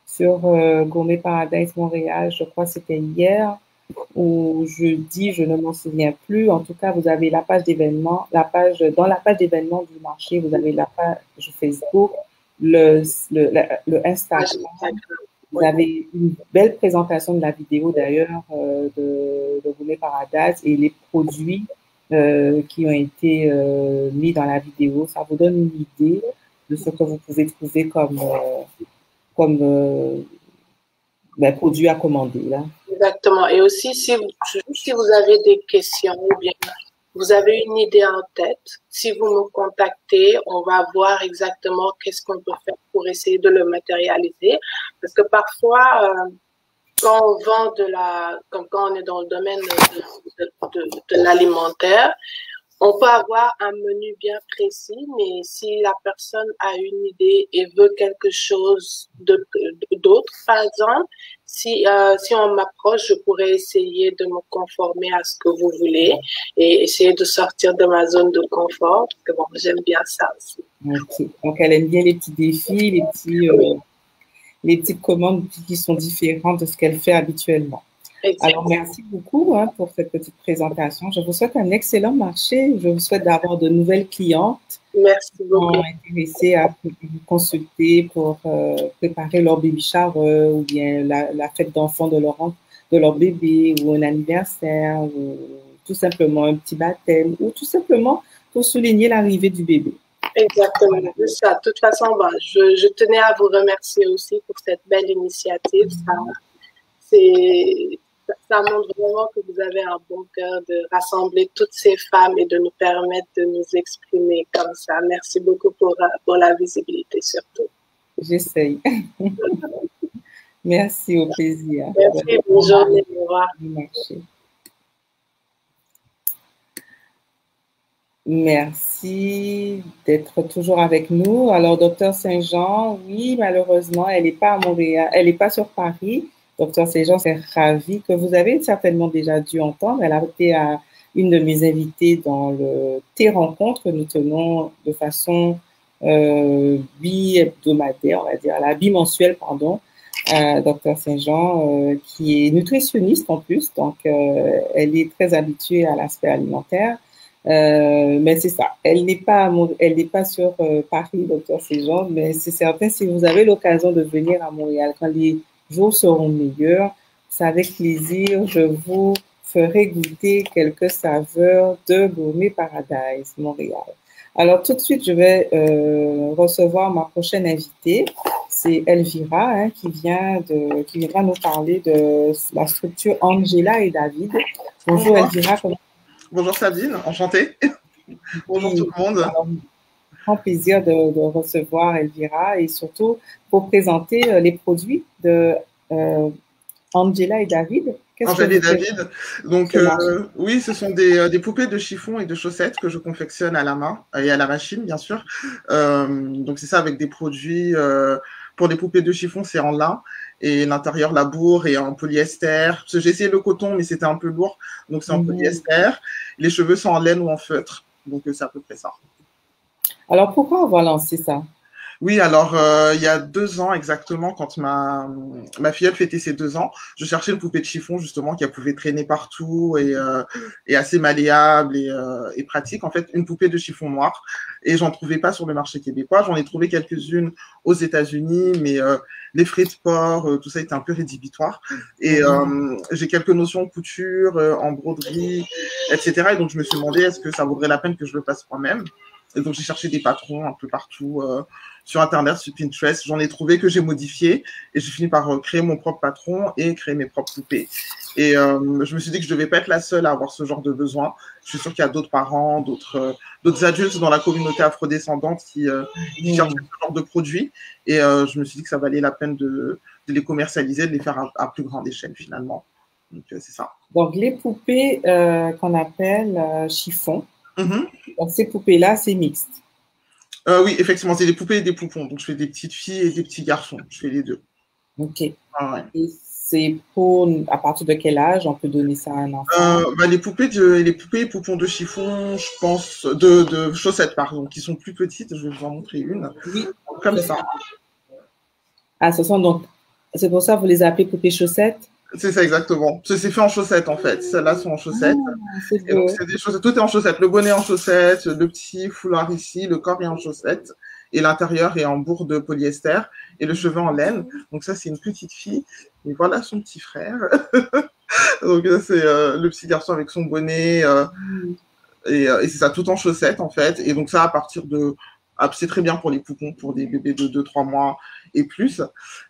sur Gourmet Paradise Montréal. Je crois que c'était hier ou jeudi, je ne m'en souviens plus. En tout cas, vous avez la page d'événements, dans la page d'événements du marché, vous avez la page Facebook, le Instagram. Vous avez une belle présentation de la vidéo d'ailleurs de Gourmet Paradise et les produits qui ont été mis dans la vidéo. Ça vous donne une idée de ce que vous pouvez trouver comme produits à commander. Là. Exactement. Et aussi, si vous avez des questions ou bien vous avez une idée en tête, si vous nous contactez, on va voir exactement qu'est-ce qu'on peut faire pour essayer de le matérialiser. Parce que parfois, quand on vend comme quand on est dans le domaine de l'alimentaire, on peut avoir un menu bien précis, mais si la personne a une idée et veut quelque chose d'autre, par exemple, si on m'approche, je pourrais essayer de me conformer à ce que vous voulez et essayer de sortir de ma zone de confort, parce que bon, j'aime bien ça aussi. Okay. Donc, elle aime bien les petits défis, les petites commandes qui sont différentes de ce qu'elle fait habituellement. Exactement. Alors, merci beaucoup pour cette petite présentation. Je vous souhaite un excellent marché. Je vous souhaite d'avoir de nouvelles clientes. Merci beaucoup. Qui sont intéressées à vous consulter pour préparer leur baby shower ou bien la fête d'enfant de leur bébé ou un anniversaire ou tout simplement un petit baptême ou tout simplement pour souligner l'arrivée du bébé. Exactement, c'est ça. De toute façon, je tenais à vous remercier aussi pour cette belle initiative. Ça montre vraiment que vous avez un bon cœur de rassembler toutes ces femmes et de nous permettre de nous exprimer comme ça. Merci beaucoup pour la visibilité surtout. J'essaye. Merci, au plaisir. Merci, bonne journée, au revoir. Merci d'être toujours avec nous. Alors, Dr Saint-Jean, oui, malheureusement, elle n'est pas à Montréal, elle n'est pas sur Paris. Dr Saint-Jean, c'est ravi que vous avez certainement déjà dû entendre. Elle a été une de mes invitées dans le Thé Rencontre que nous tenons de façon bi-hebdomadaire, on va dire, bimensuelle, pardon. Dr Saint-Jean, qui est nutritionniste en plus, donc elle est très habituée à l'aspect alimentaire. Mais c'est ça, elle n'est pas sur Paris, Dr Saint-Jean, mais c'est certain, si vous avez l'occasion de venir à Montréal, quand les jours seront meilleurs, c'est avec plaisir, je vous ferai goûter quelques saveurs de Gourmet Paradise Montréal. Alors, tout de suite, je vais recevoir ma prochaine invitée. C'est Elvira qui viendra nous parler de la structure Angela et David. Bonjour Elvira. Bonjour Sabine, enchantée. Bonjour tout le monde. Alors, grand plaisir de recevoir Elvira et surtout pour présenter les produits de Angela et David. Angela et David. Donc, oui, ce sont des poupées de chiffon et de chaussettes que je confectionne à la main et à la machine, bien sûr. Donc, c'est ça avec des produits. Pour les poupées de chiffon, c'est en lin et l'intérieur, la bourre est en polyester. Parce que j'ai essayé le coton, mais c'était un peu lourd. Donc, c'est en polyester. Les cheveux sont en laine ou en feutre. Donc, c'est à peu près ça. Alors, pourquoi avoir lancé ça? Oui, alors il y a 2 ans exactement, quand ma filleule fêtait ses 2 ans, je cherchais une poupée de chiffon justement qui pouvait traîner partout et assez malléable et pratique. En fait, une poupée de chiffon noir et j'en trouvais pas sur le marché québécois. J'en ai trouvé quelques-unes aux États-Unis, mais les frais de port, tout ça était un peu rédhibitoire. Et j'ai quelques notions de couture, en broderie, etc. Et donc je me suis demandé est-ce que ça vaudrait la peine que je le fasse moi-même. Et donc j'ai cherché des patrons un peu partout. Sur Internet, sur Pinterest, j'en ai trouvé que j'ai modifié et j'ai fini par créer mon propre patron et créer mes propres poupées. Et je me suis dit que je devais pas être la seule à avoir ce genre de besoin. Je suis sûre qu'il y a d'autres parents, d'autres adultes dans la communauté afrodescendante qui cherchent ce genre de produits. Et je me suis dit que ça valait la peine de les commercialiser, de les faire à plus grande échelle finalement. Donc c'est ça. Donc les poupées qu'on appelle chiffon, Mm-hmm. donc ces poupées-là, c'est mixte. Oui, effectivement, c'est des poupées et des poupons. Donc, je fais des petites filles et des petits garçons. Je fais les deux. OK. Ah, ouais. Et c'est à partir de quel âge on peut donner ça à un enfant? Les poupées et poupons de chiffon, je pense, de chaussettes, pardon, qui sont plus petites. Je vais vous en montrer une. Oui. Comme ça. Ah, c'est pour ça que vous les appelez poupées chaussettes? C'est ça, exactement. C'est fait en chaussettes, en fait. Celles-là sont en chaussettes. C'est et donc, c'est des chaussettes. Tout est en chaussettes. Le bonnet en chaussettes, le petit foulard ici, le corps est en chaussettes. Et l'intérieur est en bourre de polyester. Et le cheveu en laine. Donc, ça, c'est une petite fille. Et voilà son petit frère. Donc, ça, c'est le petit garçon avec son bonnet. Et c'est ça, tout en chaussettes, en fait. Et donc, ça, à partir de... c'est très bien pour les poupons, pour des bébés de 2-3 mois et plus.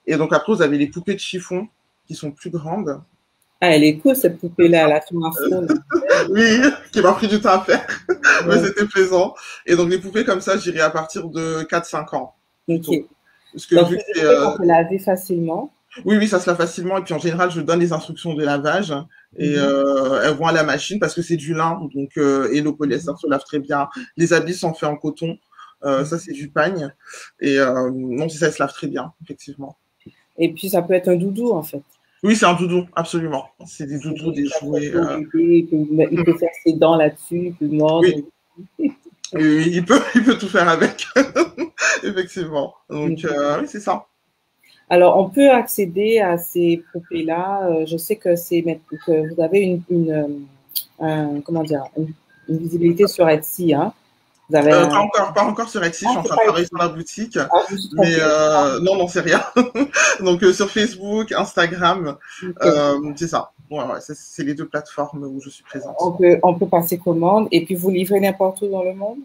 Et donc, après, vous avez les poupées de chiffon qui sont plus grandes. Ah, elle est cool, cette poupée-là, la tour afro. Oui, qui m'a pris du temps à faire, mais c'était plaisant. Et donc, les poupées comme ça, j'irai à partir de 4-5 ans. OK. Parce que donc, vu on peut laver facilement. Oui, ça se lave facilement. Et puis, en général, je donne les instructions de lavage. Et elles vont à la machine parce que c'est du lin. Donc, et le polyester se lave très bien. Les habits sont faits en coton. Ça, c'est du pagne. Et non, ça se lave très bien, effectivement. Et puis, ça peut être un doudou, en fait. Oui, c'est un doudou, absolument. C'est des doudous, des jouets. Il peut faire ses dents là-dessus, il peut mordre. Oui. Il peut tout faire avec, effectivement. Donc, oui, c'est ça. Alors, on peut accéder à ces poupées-là. Je sais que vous avez une visibilité sur Etsy, hein. Vous avez pas encore sur Etsy, je suis en train de travailler sur la boutique. Mais non, c'est rien. Donc sur Facebook, Instagram, c'est ça. Ouais, c'est les deux plateformes où je suis présente. On peut passer commande et puis vous livrez n'importe où dans le monde?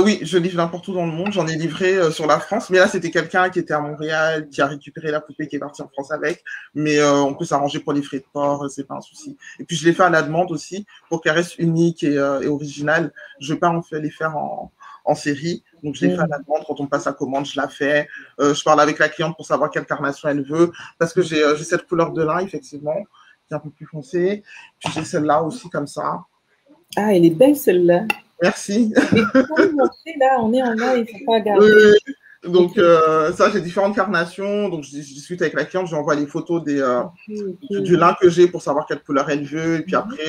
Oui, je livre n'importe où dans le monde. J'en ai livré sur la France, mais là c'était quelqu'un qui était à Montréal, qui a récupéré la poupée, qui est parti en France avec. Mais on peut s'arranger pour les frais de port, c'est pas un souci. Et puis je l'ai fait à la demande aussi pour qu'elle reste unique et originale. Je veux pas les faire en série, donc je l'ai fait à la demande. Quand on passe à commande, je la fais. Je parle avec la cliente pour savoir quelle carnation elle veut, parce que j'ai cette couleur de lin effectivement, qui est un peu plus foncée. Puis j'ai celle-là aussi comme ça. Ah, elle est belle celle-là. Merci. Mais là, on est en live, il ne faut pas garder. Oui. Donc, ça, j'ai différentes carnations. Donc, je discute avec la cliente, je lui envoie les photos du lin que j'ai pour savoir quelle couleur elle veut. Et puis après,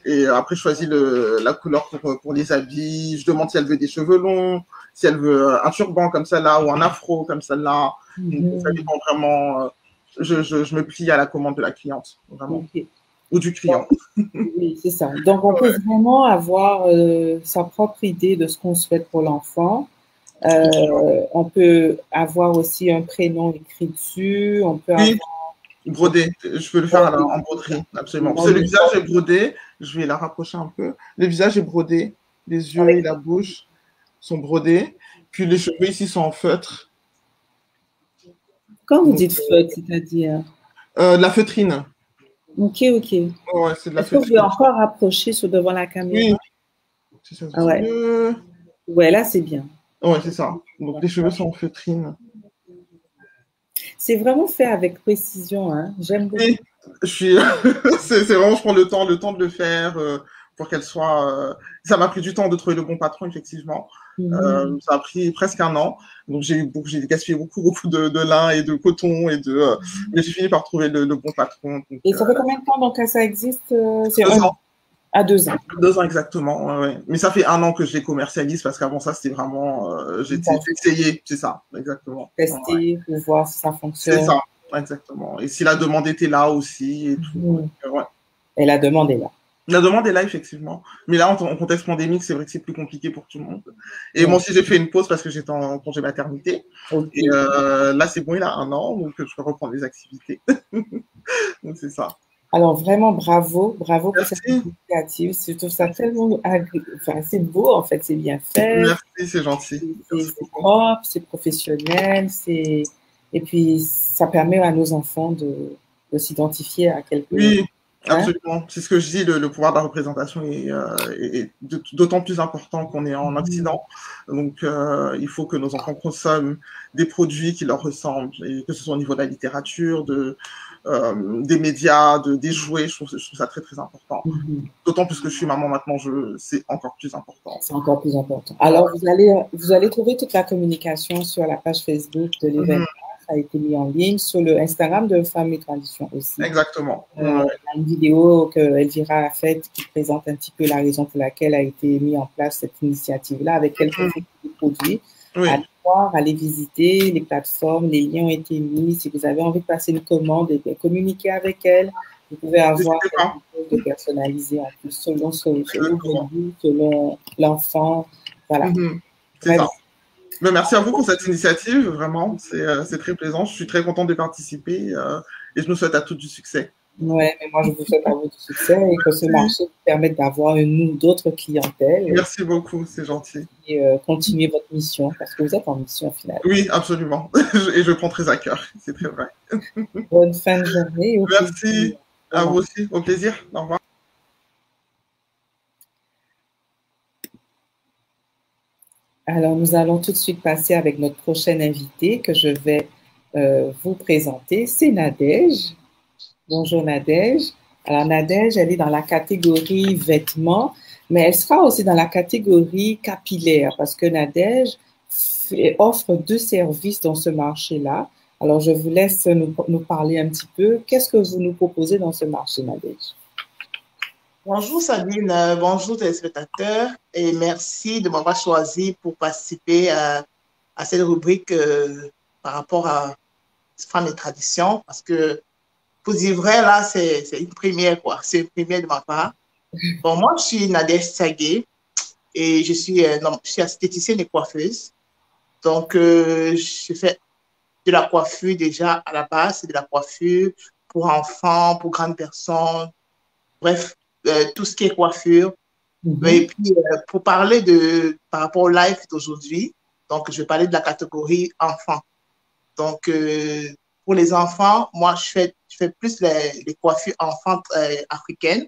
je choisis la couleur pour les habits. Je demande si elle veut des cheveux longs, si elle veut un turban comme celle-là ou un afro comme celle-là. Donc, ça dépend vraiment. Je me plie à la commande de la cliente, vraiment. Ou du client. Oui, c'est ça. Donc, on peut vraiment avoir sa propre idée de ce qu'on souhaite pour l'enfant. On peut avoir aussi un prénom écrit dessus. On peut avoir... brodé. Je peux le faire en broderie, absolument. Parce que le visage est brodé. Je vais la rapprocher un peu. Le visage est brodé. Les yeux et la bouche sont brodés. Puis les cheveux ici sont en feutre. Quand vous dites feutre, c'est-à-dire de la feutrine. Ok. Ouais, c'est de la Est-ce que vous pouvez encore rapprocher devant la caméra? Oui. C'est ça, ouais, là, c'est bien. Ouais, c'est ça. Donc, les cheveux sont en feutrine. C'est vraiment fait avec précision, hein. J'aime beaucoup. C'est vraiment, je prends le temps de le faire pour qu'elle soit... Ça m'a pris du temps de trouver le bon patron, effectivement. Ça a pris presque 1 an. Donc, j'ai gaspillé beaucoup de lin et de coton. Mais j'ai fini par trouver le bon patron. Donc, et ça fait combien de temps donc, que ça existe? 2 ans. À 2 ans. 2 ans exactement, ouais. Mais ça fait 1 an que je les commercialise parce qu'avant ça, c'était vraiment, j'ai essayé, c'est ça, exactement. Tester pour voir si ça fonctionne. C'est ça, exactement. Et si la demande était là aussi et tout. Ouais. Et la demande est là. La demande est là, effectivement. Mais là, en contexte pandémique, c'est vrai que c'est plus compliqué pour tout le monde. Et moi aussi, j'ai fait une pause parce que j'étais en congé maternité. Okay. Et là, c'est bon, il a 1 an, donc je peux reprendre les activités. Donc, c'est ça. Alors, vraiment, bravo pour cette initiative. Je trouve ça tellement enfin, c'est beau, en fait, c'est bien fait. Merci, c'est gentil. C'est propre, c'est professionnel, et puis ça permet à nos enfants de s'identifier à quelque chose. Oui, absolument. C'est ce que je dis, le pouvoir de la représentation est d'autant plus important qu'on est en Occident. Donc, il faut que nos enfants consomment des produits qui leur ressemblent, et que ce soit au niveau de la littérature, des médias, des jouets, je trouve ça très, très important. D'autant plus que je suis maman maintenant, c'est encore plus important. C'est encore plus important. Alors, vous allez trouver toute la communication sur la page Facebook de l'événement. Ça a été mis en ligne sur le Instagram de Femmes et Traditions aussi. Exactement. Il y a une vidéo que Elvira a faite qui présente un petit peu la raison pour laquelle a été mise en place cette initiative-là avec quelques produits. Oui. À voir, aller visiter les plateformes, les liens ont été mis. Si vous avez envie de passer une commande, et communiquer avec elle. Vous pouvez avoir quelque chose de personnalisé en plus, selon l'enfant. Voilà. C'est ça. Mais merci à vous pour cette initiative, vraiment, c'est très plaisant. Je suis très contente de participer et je nous souhaite à tous du succès. Oui, mais moi je vous souhaite à vous du succès et que ce marché vous permette d'avoir une ou d'autres clientèles. Merci beaucoup, c'est gentil. Et continuer votre mission, parce que vous êtes en mission finalement. Oui, absolument. Et je prends très à cœur, c'est très vrai. Bonne fin de journée. Merci, à vous aussi, au plaisir. Au revoir. Alors, nous allons tout de suite passer avec notre prochaine invitée que je vais vous présenter. C'est Nadège. Bonjour Nadège. Alors, Nadège, elle est dans la catégorie vêtements, mais elle sera aussi dans la catégorie capillaire parce que Nadège offre 2 services dans ce marché-là. Alors, je vous laisse nous parler un petit peu. Qu'est-ce que vous nous proposez dans ce marché, Nadège? Bonjour Sabine, bonjour téléspectateurs et merci de m'avoir choisi pour participer à cette rubrique par rapport à Femmes et Traditions parce que pour dire vrai là c'est une première quoi, c'est une première de ma part. Bon moi je suis Nadège Sagué et je suis esthéticienne et coiffeuse donc je fais de la coiffure déjà à la base, c'est de la coiffure pour enfants, pour grandes personnes, bref. Tout ce qui est coiffure. Et puis, pour parler par rapport au live d'aujourd'hui, donc je vais parler de la catégorie enfants. Donc, pour les enfants, moi, je fais plus les coiffures enfants africaines.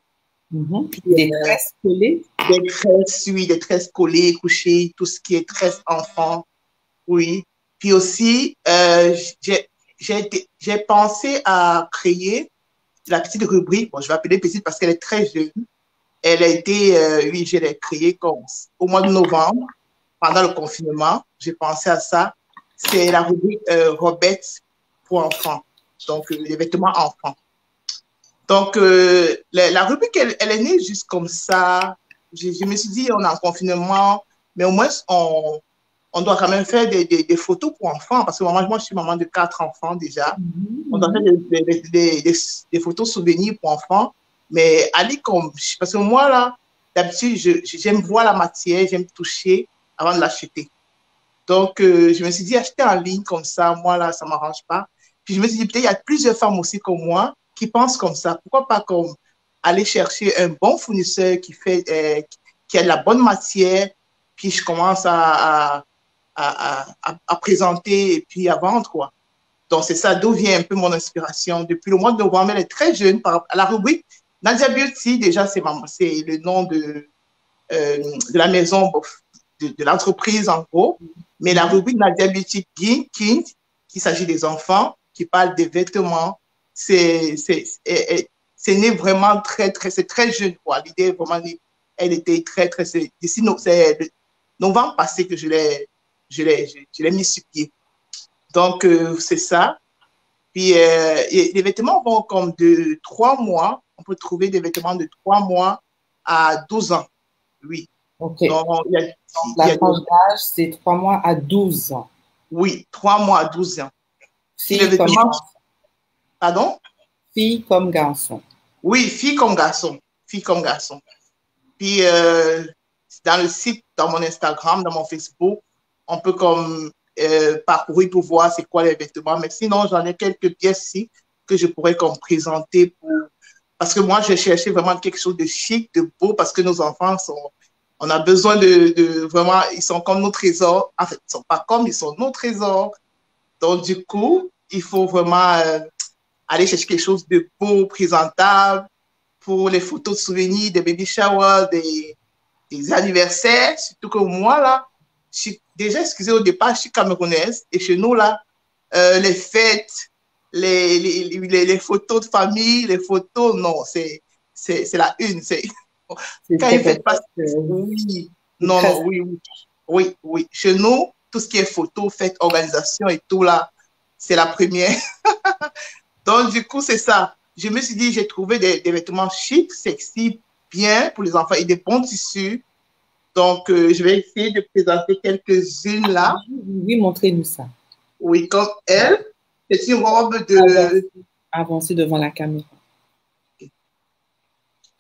Puis, des tresses collées? Des tresses, oui, des tresses collées, couchées, tout ce qui est tresses enfants, oui. Puis aussi, j'ai pensé à créer la petite rubrique, bon, je vais appeler petite parce qu'elle est très jeune. Elle a été, oui, je l'ai créée au mois de novembre, pendant le confinement. J'ai pensé à ça. C'est la rubrique Robettes pour enfants, donc les vêtements enfants. Donc, la rubrique, elle est née juste comme ça. Je me suis dit, on est en confinement, mais au moins, on doit quand même faire des photos pour enfants, parce que moi, je suis maman de 4 enfants déjà. On doit faire des photos souvenirs pour enfants, mais aller comme, parce que moi, là, d'habitude, j'aime voir la matière, j'aime toucher avant de l'acheter. Donc, je me suis dit, acheter en ligne comme ça, moi, là, ça ne m'arrange pas. Puis, je me suis dit, peut-être il y a plusieurs femmes aussi comme moi qui pensent comme ça. Pourquoi pas comme aller chercher un bon fournisseur qui a de la bonne matière, puis je commence à présenter et puis à vendre, quoi. Donc, c'est ça d'où vient un peu mon inspiration. Depuis le mois de novembre, elle est très jeune. À la rubrique Nadia Beauty, déjà, c'est le nom de la maison, de l'entreprise, en gros. Mais la rubrique Nadia Beauty King, qui s'agit des enfants, qui parle des vêtements, c'est né vraiment c'est très jeune, quoi. L'idée, vraiment, elle était très, très... D'ici, c'est novembre passé que je l'ai mis sur pied. Donc, c'est ça. Puis, les vêtements vont comme de 3 mois. On peut trouver des vêtements de 3 mois à 12 ans. Oui. OK. Donc, La tranche d'âge, c'est 3 mois à 12 ans. Oui, 3 mois à 12 ans. Si le Fille comme vêtement... garçon. Pardon? Fille comme garçon. Oui, fille comme garçon. Fille comme garçon. Puis, dans le site, dans mon Instagram, dans mon Facebook, on peut comme parcourir pour voir c'est quoi les vêtements. Mais sinon, j'en ai quelques pièces ici que je pourrais comme présenter pour... Parce que moi, je cherchais vraiment quelque chose de chic, de beau, parce que nos enfants sont... On a besoin de vraiment... Ils sont comme nos trésors. En fait, ils ne sont pas comme, ils sont nos trésors. Donc, du coup, il faut vraiment aller chercher quelque chose de beau, présentable, pour les photos de souvenirs, des baby showers, des anniversaires. Surtout que moi, là, je suis déjà, excusez, au départ, je suis camerounaise. Et chez nous, là, les fêtes, les photos de famille, les photos, non, c'est la une. Quand il fait pas... Oui, non, non, oui, oui. Oui, oui. Chez nous, tout ce qui est photo, fête, organisation et tout, là, c'est la première. Donc, du coup, c'est ça. Je me suis dit, j'ai trouvé des vêtements chics, sexy, bien pour les enfants et des bons tissus. Donc, je vais essayer de présenter quelques-unes là. Oui, montrez-nous ça. Oui, comme elle, c'est une robe de... Avancez devant la caméra.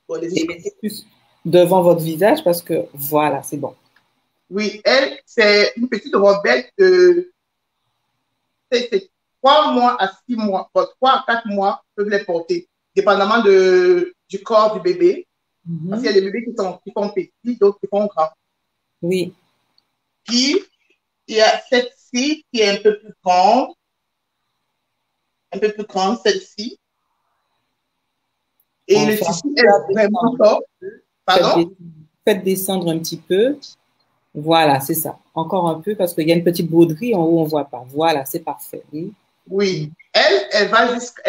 Bon, et mettez plus devant votre visage parce que voilà, c'est bon. Oui, elle, c'est une petite robette de... C'est 3 mois à 6 mois, 3 à 4 mois peuvent les porter, dépendamment du corps du bébé. Parce qu'il y a des bébés qui sont petits, d'autres qui sont grands. Oui. Puis, il y a cette-ci qui est un peu plus grande, celle-ci. Et le tissu est vraiment top. Pardon? Faites descendre un petit peu. Voilà, c'est ça. Encore un peu parce qu'il y a une petite broderie en haut, on ne voit pas. Voilà, c'est parfait. Oui. Oui. Elle va jusqu'à...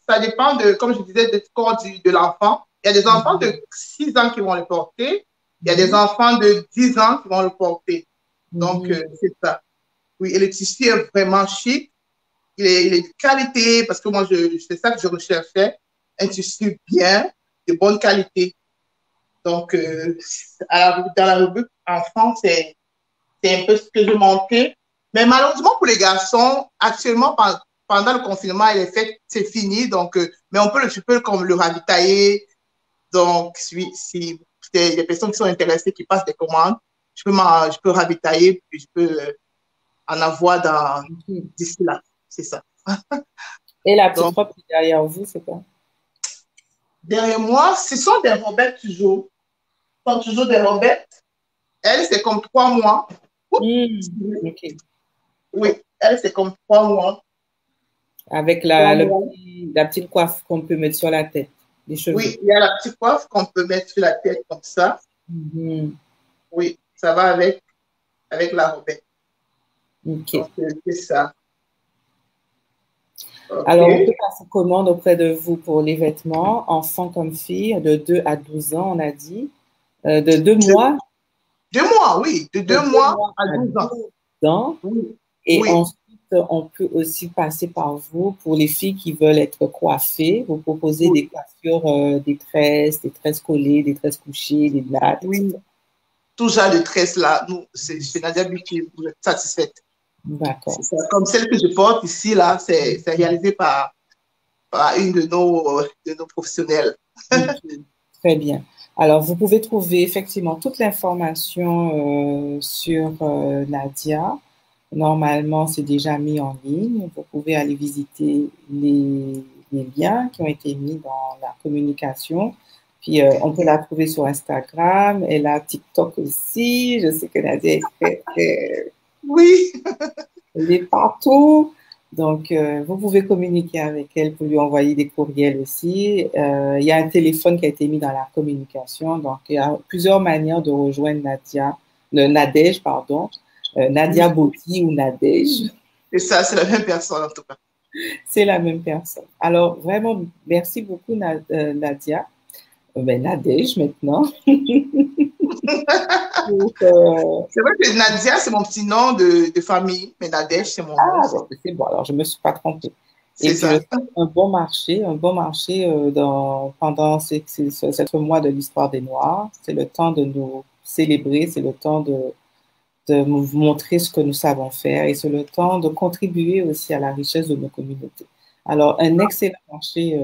Ça dépend de, comme je disais, du corps de l'enfant. Il y a des enfants de 6 ans qui vont le porter. Il y a des enfants de 10 ans qui vont le porter. Donc, c'est ça. Oui, et le tissu est vraiment chic. Il est de qualité parce que moi, c'est ça que je recherchais. Un tissu bien, de bonne qualité. Donc, dans la rubrique enfant, c'est un peu ce que je manquais. Mais malheureusement pour les garçons, actuellement, pendant le confinement, c'est fini. Donc, mais je peux comme le ravitailler. Donc, si des personnes qui sont intéressées, qui passent des commandes, je peux ravitailler, puis je peux en avoir d'ici là. C'est ça. Et la petite robe qui est derrière vous, c'est quoi? Derrière moi, ce sont des robettes toujours. Ce sont toujours des robettes. Elle, c'est comme 3 mois. Okay. Oui, elle, c'est comme 3 mois. Avec la petite coiffe qu'on peut mettre sur la tête, les cheveux. Oui, il y a la petite coiffe qu'on peut mettre sur la tête comme ça. Oui, ça va avec la robette. Ok. Donc, c'est ça. Okay. Alors, on peut passer commande auprès de vous pour les vêtements, enfants comme filles, de 2 à 12 ans, on a dit. De 2 mois. 2 mois, oui. De 2 mois à 12 ans. Oui. Et ensuite, on peut aussi passer par vous pour les filles qui veulent être coiffées. Vous proposez des coiffures, des tresses collées, des tresses couchées, des nattes. Oui. Tout genre de tresses là, c'est Nadia qui vous êtes satisfaite. D'accord. Comme celle que je porte ici, là, c'est réalisé par une de nos professionnels. Très bien. Alors, vous pouvez trouver effectivement toute l'information sur Nadia. Normalement, c'est déjà mis en ligne. Vous pouvez aller visiter les liens qui ont été mis dans la communication. Puis, on peut la trouver sur Instagram. Elle a TikTok aussi. Je sais que Nadia est très... Oui. Elle est partout. Donc, vous pouvez communiquer avec elle pour lui envoyer des courriels aussi. Il y a un téléphone qui a été mis dans la communication. Donc, il y a plusieurs manières de rejoindre Nadège, pardon. Nadia Boti ou Nadège. C'est ça, c'est la même personne en tout cas. C'est la même personne. Alors, vraiment, merci beaucoup Nadia. Nadège maintenant. Donc, c'est vrai que Nadia, c'est mon petit nom de famille, mais Nadège, c'est mon nom. C'est bon, alors je ne me suis pas trompée. Et puis, un bon marché pendant ce mois de l'histoire des Noirs. C'est le temps de nous célébrer, c'est le temps de vous montrer ce que nous savons faire et c'est le temps de contribuer aussi à la richesse de nos communautés. Alors, un excellent marché,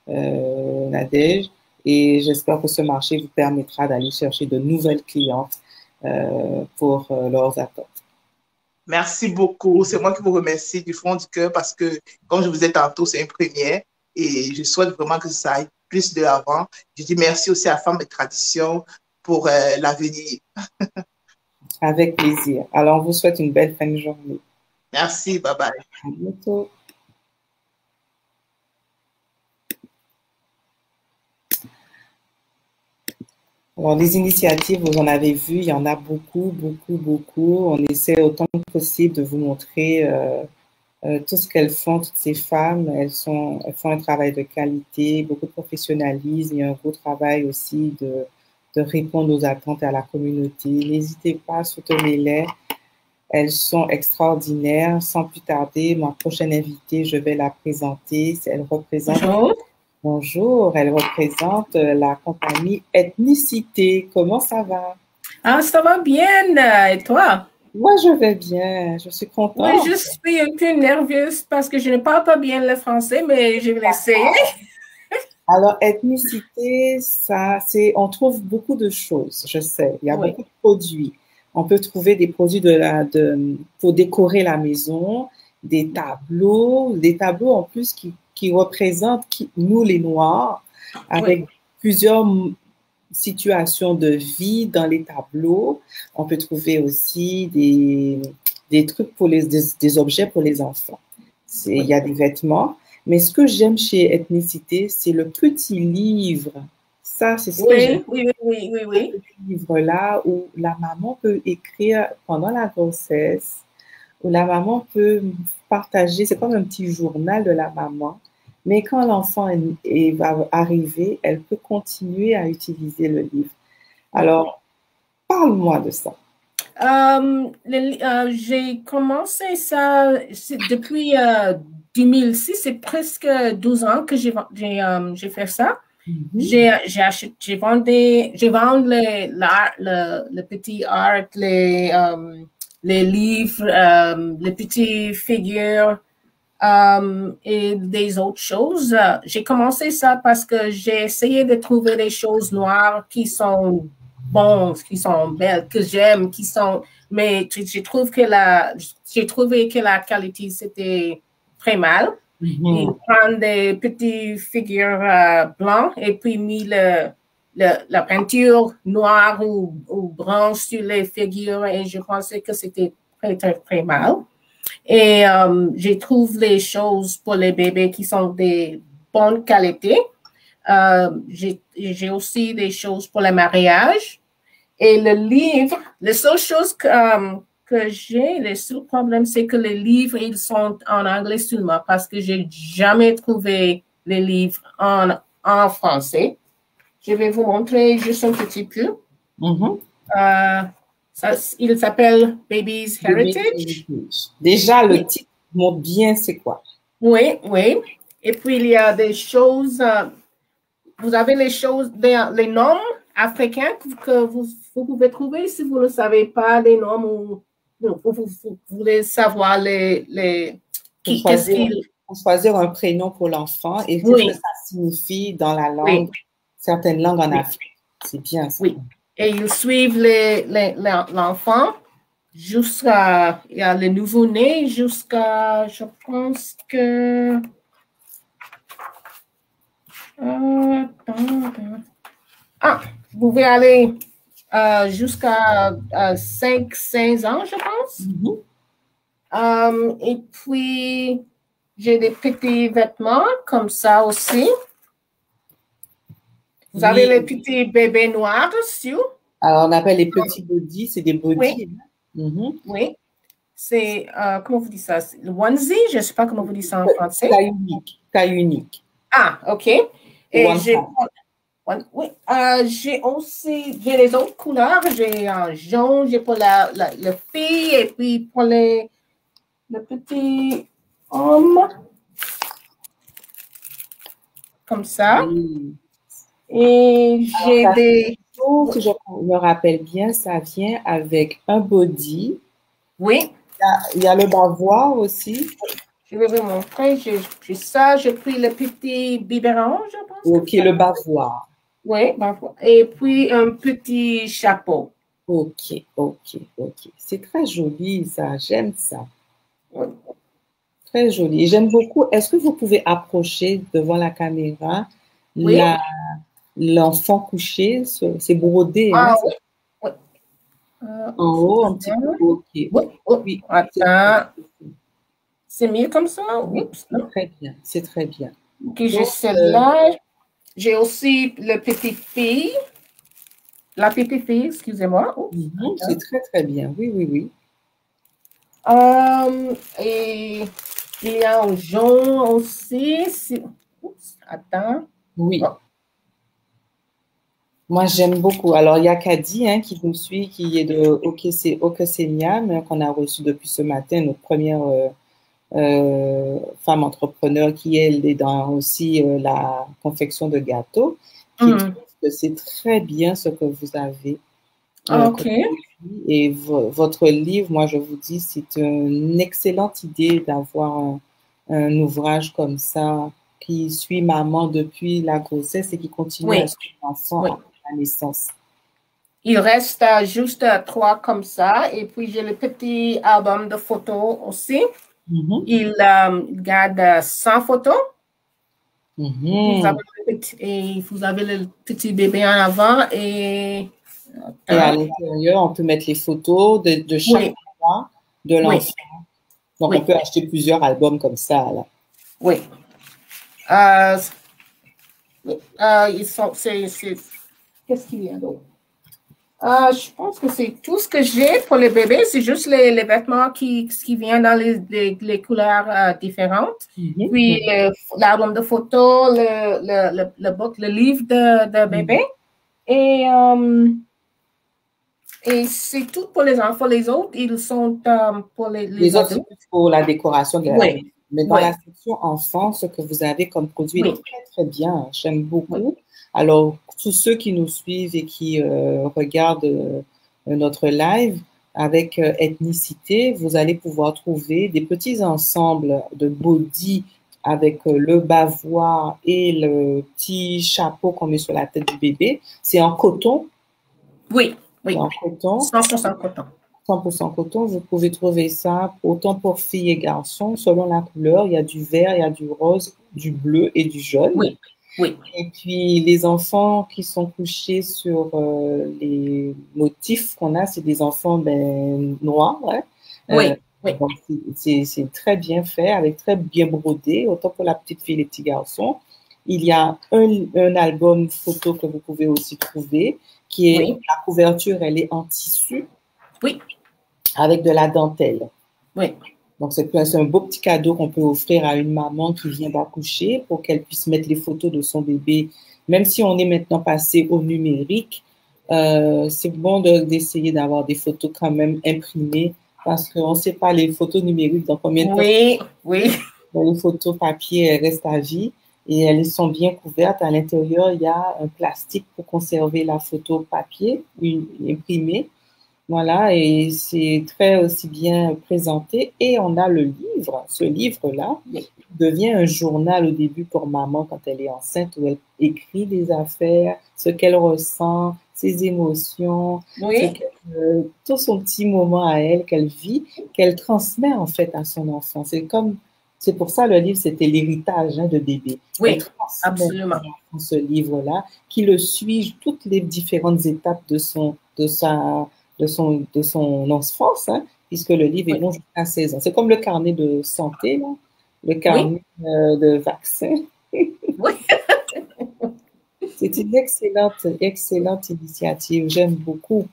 Nadège, et j'espère que ce marché vous permettra d'aller chercher de nouvelles clientes pour leurs attentes. Merci beaucoup. C'est moi qui vous remercie du fond du cœur parce que, comme je vous ai tantôt, c'est une première et je souhaite vraiment que ça aille plus de l'avant. Je dis merci aussi à Femmes et Traditions pour l'avenir. Avec plaisir. Alors, on vous souhaite une belle fin de journée. Merci. Bye bye. À bientôt. Alors, les initiatives, vous en avez vu, il y en a beaucoup, beaucoup, beaucoup. On essaie autant que possible de vous montrer tout ce qu'elles font, toutes ces femmes. Elles font un travail de qualité, beaucoup de professionnalisme. Il y a un gros travail aussi de répondre aux attentes à la communauté. N'hésitez pas, soutenez-les. Elles sont extraordinaires. Sans plus tarder, ma prochaine invitée, je vais la présenter. Elle représente... Bonjour, elle représente la compagnie Ethnicité. Comment ça va? Ah, ça va bien. Et toi? Moi, je vais bien. Je suis contente. Oui, je suis un peu nerveuse parce que je ne parle pas bien le français, mais je vais essayer. Alors, Ethnicité, on trouve beaucoup de choses, je sais. Il y a beaucoup de produits. On peut trouver des produits pour décorer la maison, des tableaux en plus qui représentent nous, les Noirs, avec plusieurs situations de vie dans les tableaux. On peut trouver aussi des trucs des objets pour les enfants. Il y a des vêtements. Mais ce que j'aime chez Ethnicité, c'est le petit livre. Ça, c'est ce que j'aime. Oui. Ce livre-là où la maman peut écrire pendant la grossesse, où la maman peut partager, c'est comme un petit journal de la maman, mais quand l'enfant va arriver, elle peut continuer à utiliser le livre. Alors, parle-moi de ça. J'ai commencé ça depuis 2006, c'est presque 12 ans que j'ai fait ça. J'ai vendu le petit art, les livres, les petites figures et des autres choses. J'ai commencé ça parce que j'ai essayé de trouver des choses noires qui sont bonnes, qui sont belles, que j'aime, mais j'ai trouvé que la qualité c'était très mal. Ils prennent des petites figures blanches et puis mis la peinture noire ou blanche sur les figures et je pensais que c'était très, très, très mal. Et je trouve les choses pour les bébés qui sont de bonne qualité. J'ai aussi des choses pour le mariage. Et le livre, la seule chose que j'ai, le seul problème, c'est que les livres, ils sont en anglais seulement parce que j'ai jamais trouvé les livres en français. Je vais vous montrer juste un petit peu. Il s'appelle Baby's Heritage. Déjà, le titre montre bien c'est quoi. Oui. Et puis, il y a des choses, vous avez les choses, les noms africains que vous pouvez trouver si vous ne savez pas les noms ou vous voulez savoir pour choisir un prénom pour l'enfant et qu'est-ce que ça signifie dans la langue, certaines langues en Afrique. C'est bien ça. Oui. Et ils suivent l'enfant jusqu'à, il y a le nouveau-né jusqu'à, je pense que, vous pouvez aller jusqu'à 5-16 ans, je pense. Et puis, j'ai des petits vêtements comme ça aussi. Vous avez les petits bébés noirs dessus. Alors, on appelle les petits bodys, c'est des bodys. Oui. C'est, comment vous dites ça? Le onesie, je ne sais pas comment vous dites ça en français. Taille unique. Ah, OK. Et j'ai aussi, j'ai les autres couleurs. J'ai un jaune, j'ai pour la fille et puis pour le petit homme. comme ça. Oui. Et j'ai Alors, des... si je me rappelle bien, ça vient avec un body. Oui. Il y a le bavoir aussi. Je vais vous montrer. J'ai ça. J'ai pris le petit biberon, je pense. Ok, le bavoir. Oui, bavoir. Et puis un petit chapeau. Ok, ok, ok. C'est très joli, ça. J'aime ça. Oui. Très joli. Et j'aime beaucoup. Est-ce que vous pouvez approcher devant la caméra Oui. l'enfant couché? C'est brodé, hein? Ah oui. Oui. En haut, un petit peu. Ok. Oui. Oui. Attends. C'est mieux comme ça? Oups. C'est très bien. C'est très bien. Ok, j'ai celle-là. J'ai aussi le petit fille. La petite fille, excusez-moi. C'est très, très bien. Oui, oui, oui. Et il y a un jaune aussi. Oups, attends. Oui. Oh. Moi, j'aime beaucoup. Alors, il y a Kadi qui nous suit, qui est de Okesenia, qu'on a reçu depuis ce matin, notre première femme entrepreneur qui, elle, est dans aussi la confection de gâteaux, qui trouve que c'est très bien ce que vous avez. OK. Et votre livre, moi, je vous dis, c'est une excellente idée d'avoir un ouvrage comme ça qui suit maman depuis la grossesse et qui continue à suivre l'enfant après la naissance. Il reste juste 3 comme ça. Et puis, j'ai le petit album de photos aussi. Il garde 100 photos. Vous avez le petit bébé en avant et à l'intérieur, on peut mettre les photos de chaque mois de l'enfant. Donc, on peut acheter plusieurs albums comme ça. Là. Oui. Qu'est-ce qu'il y a d'autre? Je pense que c'est tout ce que j'ai pour les bébés. C'est juste les vêtements qui viennent dans les couleurs différentes. Puis l'album de photos, le livre de bébé. Et c'est tout pour les enfants. Les autres, ils sont pour les autres, adultes. C'est pour la décoration de la maison. Mais dans la section enfants, ce que vous avez comme produit est très, très bien. J'aime beaucoup. Alors, tous ceux qui nous suivent et qui regardent notre live avec ethnicité, vous allez pouvoir trouver des petits ensembles de body avec le bavoir et le petit chapeau qu'on met sur la tête du bébé. C'est en coton. Oui. En coton. 100% coton. 100% coton, vous pouvez trouver ça autant pour filles et garçons, selon la couleur. Il y a du vert, il y a du rose, du bleu et du jaune. Oui. Et puis, les enfants qui sont couchés sur les motifs qu'on a, c'est des enfants noirs. Oui. Donc, c'est très bien fait, avec très bien brodé, autant pour la petite fille et les petits garçons. Il y a un album photo que vous pouvez aussi trouver, qui est la couverture, elle est en tissu. Oui. Avec de la dentelle. Oui. Donc, c'est un beau petit cadeau qu'on peut offrir à une maman qui vient d'accoucher pour qu'elle puisse mettre les photos de son bébé. Même si on est maintenant passé au numérique, c'est bon d'essayer d'avoir des photos quand même imprimées parce qu'on ne sait pas les photos numériques dans combien de temps. Oui. Les photos papier, elles restent à vie et elles sont bien couvertes. À l'intérieur, il y a un plastique pour conserver la photo papier imprimée. Voilà, et c'est très aussi bien présenté. Et on a le livre. Ce livre-là devient un journal au début pour maman quand elle est enceinte, où elle écrit des affaires, ce qu'elle ressent, ses émotions, tout son petit moment à elle qu'elle vit, qu'elle transmet en fait à son enfant. C'est pour ça le livre, c'était l'héritage de bébé. Oui, absolument. Ce livre-là, qui le suit toutes les différentes étapes de son enfance, puisque le livre est bon jusqu'à 16 ans. C'est comme le carnet de santé, là, le carnet de vaccin. Oui. C'est une excellente initiative. J'aime beaucoup.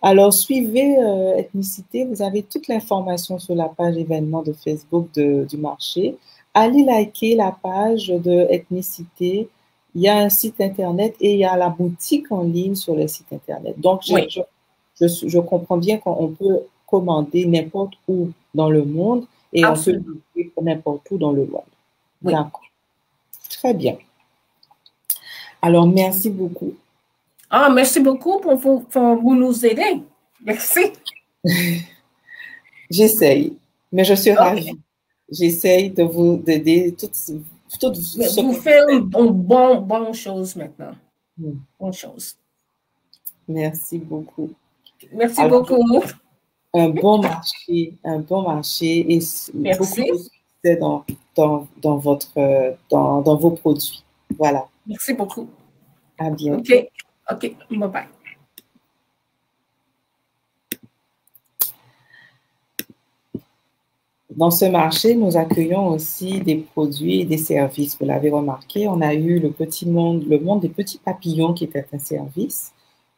Alors, suivez Ethnicité. Vous avez toute l'information sur la page événements de Facebook du marché. Allez liker la page de Ethnicité. Il y a un site Internet et il y a la boutique en ligne sur le site Internet. Donc, je comprends bien qu'on peut commander n'importe où dans le monde et on peut livrer n'importe où dans le monde. Oui. D'accord. Très bien. Alors, merci beaucoup. Ah, merci beaucoup pour vous nous aider. Merci. J'essaye, mais je suis ravie. J'essaye de vous aider toutes ce vous faites une bonne chose maintenant. Bonne chose. Merci beaucoup. Merci beaucoup. Un bon marché et beaucoup de succès dans vos produits. Voilà. Merci beaucoup. À bientôt. OK. Bye-bye. Dans ce marché, nous accueillons aussi des produits et des services. Vous l'avez remarqué, on a eu le monde des petits papillons qui était un service.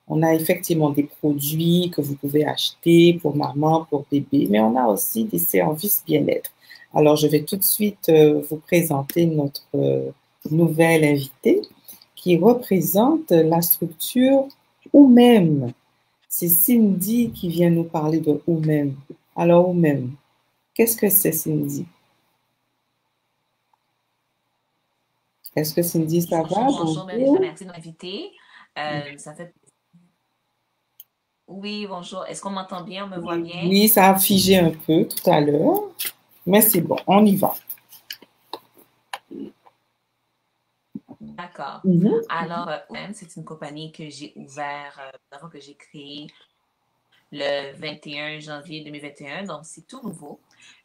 On a effectivement des produits que vous pouvez acheter pour maman, pour bébé, mais on a aussi des services bien-être. Alors, je vais tout de suite vous présenter notre nouvelle invitée qui représente la structure Oumem. C'est Cindy qui vient nous parler de Oumem. Alors, Oumem, qu'est-ce que c'est, Cindy? Est-ce que Cindy, ça va? Bonjour, merci de m'inviter. Ça fait... Oui, bonjour. Est-ce qu'on m'entend bien? On me voit bien? Oui, ça a figé un peu tout à l'heure, mais c'est bon, on y va. D'accord. Alors, c'est une compagnie que j'ai ouverte, que j'ai créée le 21 janvier 2021, donc c'est tout nouveau.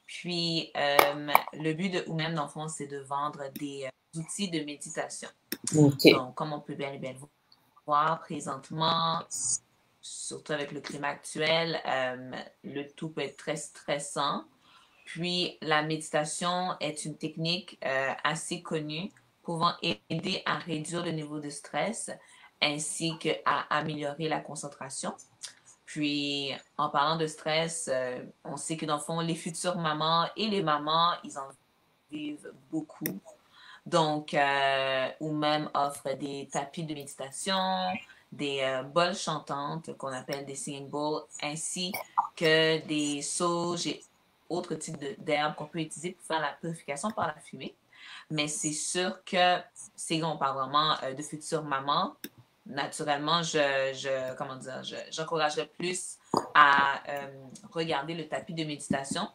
Puis, le but de Oumem, dans le fond, c'est de vendre des outils de méditation. Donc, comme on peut bien voir présentement, surtout avec le climat actuel, le tout peut être très stressant. Puis, la méditation est une technique assez connue pouvant aider à réduire le niveau de stress ainsi qu'à améliorer la concentration. Puis, en parlant de stress, on sait que dans le fond, les futures mamans et les mamans, ils en vivent beaucoup. Donc, Oumem offre des tapis de méditation, des bols chantantes qu'on appelle des singing bowls, ainsi que des sauges et autres types d'herbes qu'on peut utiliser pour faire la purification par la fumée. Mais c'est sûr que, si on parle vraiment de futures mamans, naturellement, j'encouragerais plus à regarder le tapis de méditation,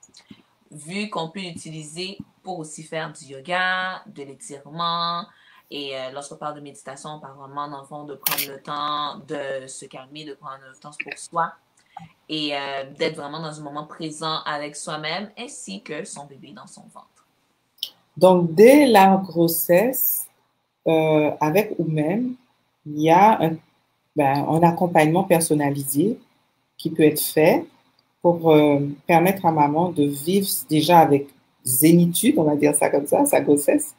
vu qu'on peut l'utiliser pour aussi faire du yoga, de l'étirement. Et lorsqu'on parle de méditation, on parle vraiment, dans le fond, de prendre le temps de se calmer, de prendre le temps pour soi et d'être vraiment dans un moment présent avec soi-même ainsi que son bébé dans son ventre. Donc, dès la grossesse, avec Oumem, il y a un accompagnement personnalisé qui peut être fait pour permettre à maman de vivre déjà avec zénitude, on va dire ça comme ça, sa grossesse,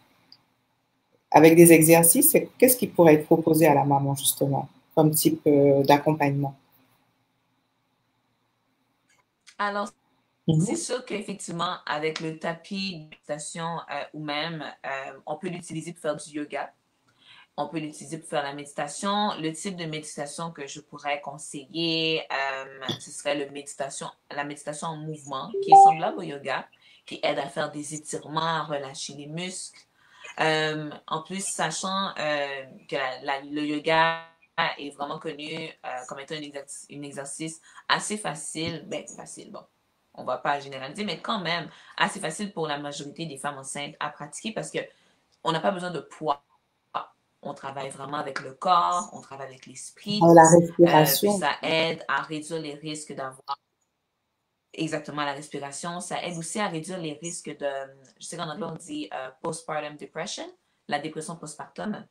avec des exercices. Qu'est-ce qui pourrait être proposé à la maman, justement, comme type d'accompagnement? Alors, c'est sûr qu'effectivement, avec le tapis de méditation ou même, on peut l'utiliser pour faire du yoga. On peut l'utiliser pour faire la méditation. Le type de méditation que je pourrais conseiller, ce serait la méditation en mouvement, qui est semblable au yoga, qui aide à faire des étirements, à relâcher les muscles. En plus, sachant que le yoga est vraiment connu comme étant un exercice assez facile, bon, on va pas généraliser, mais quand même assez facile pour la majorité des femmes enceintes à pratiquer parce que on n'a pas besoin de poids. On travaille vraiment avec le corps, on travaille avec l'esprit. La respiration. Puis ça aide à réduire les risques d'avoir exactement la respiration. Ça aide aussi à réduire les risques de, je sais qu'en anglais on dit postpartum depression, la dépression postpartum.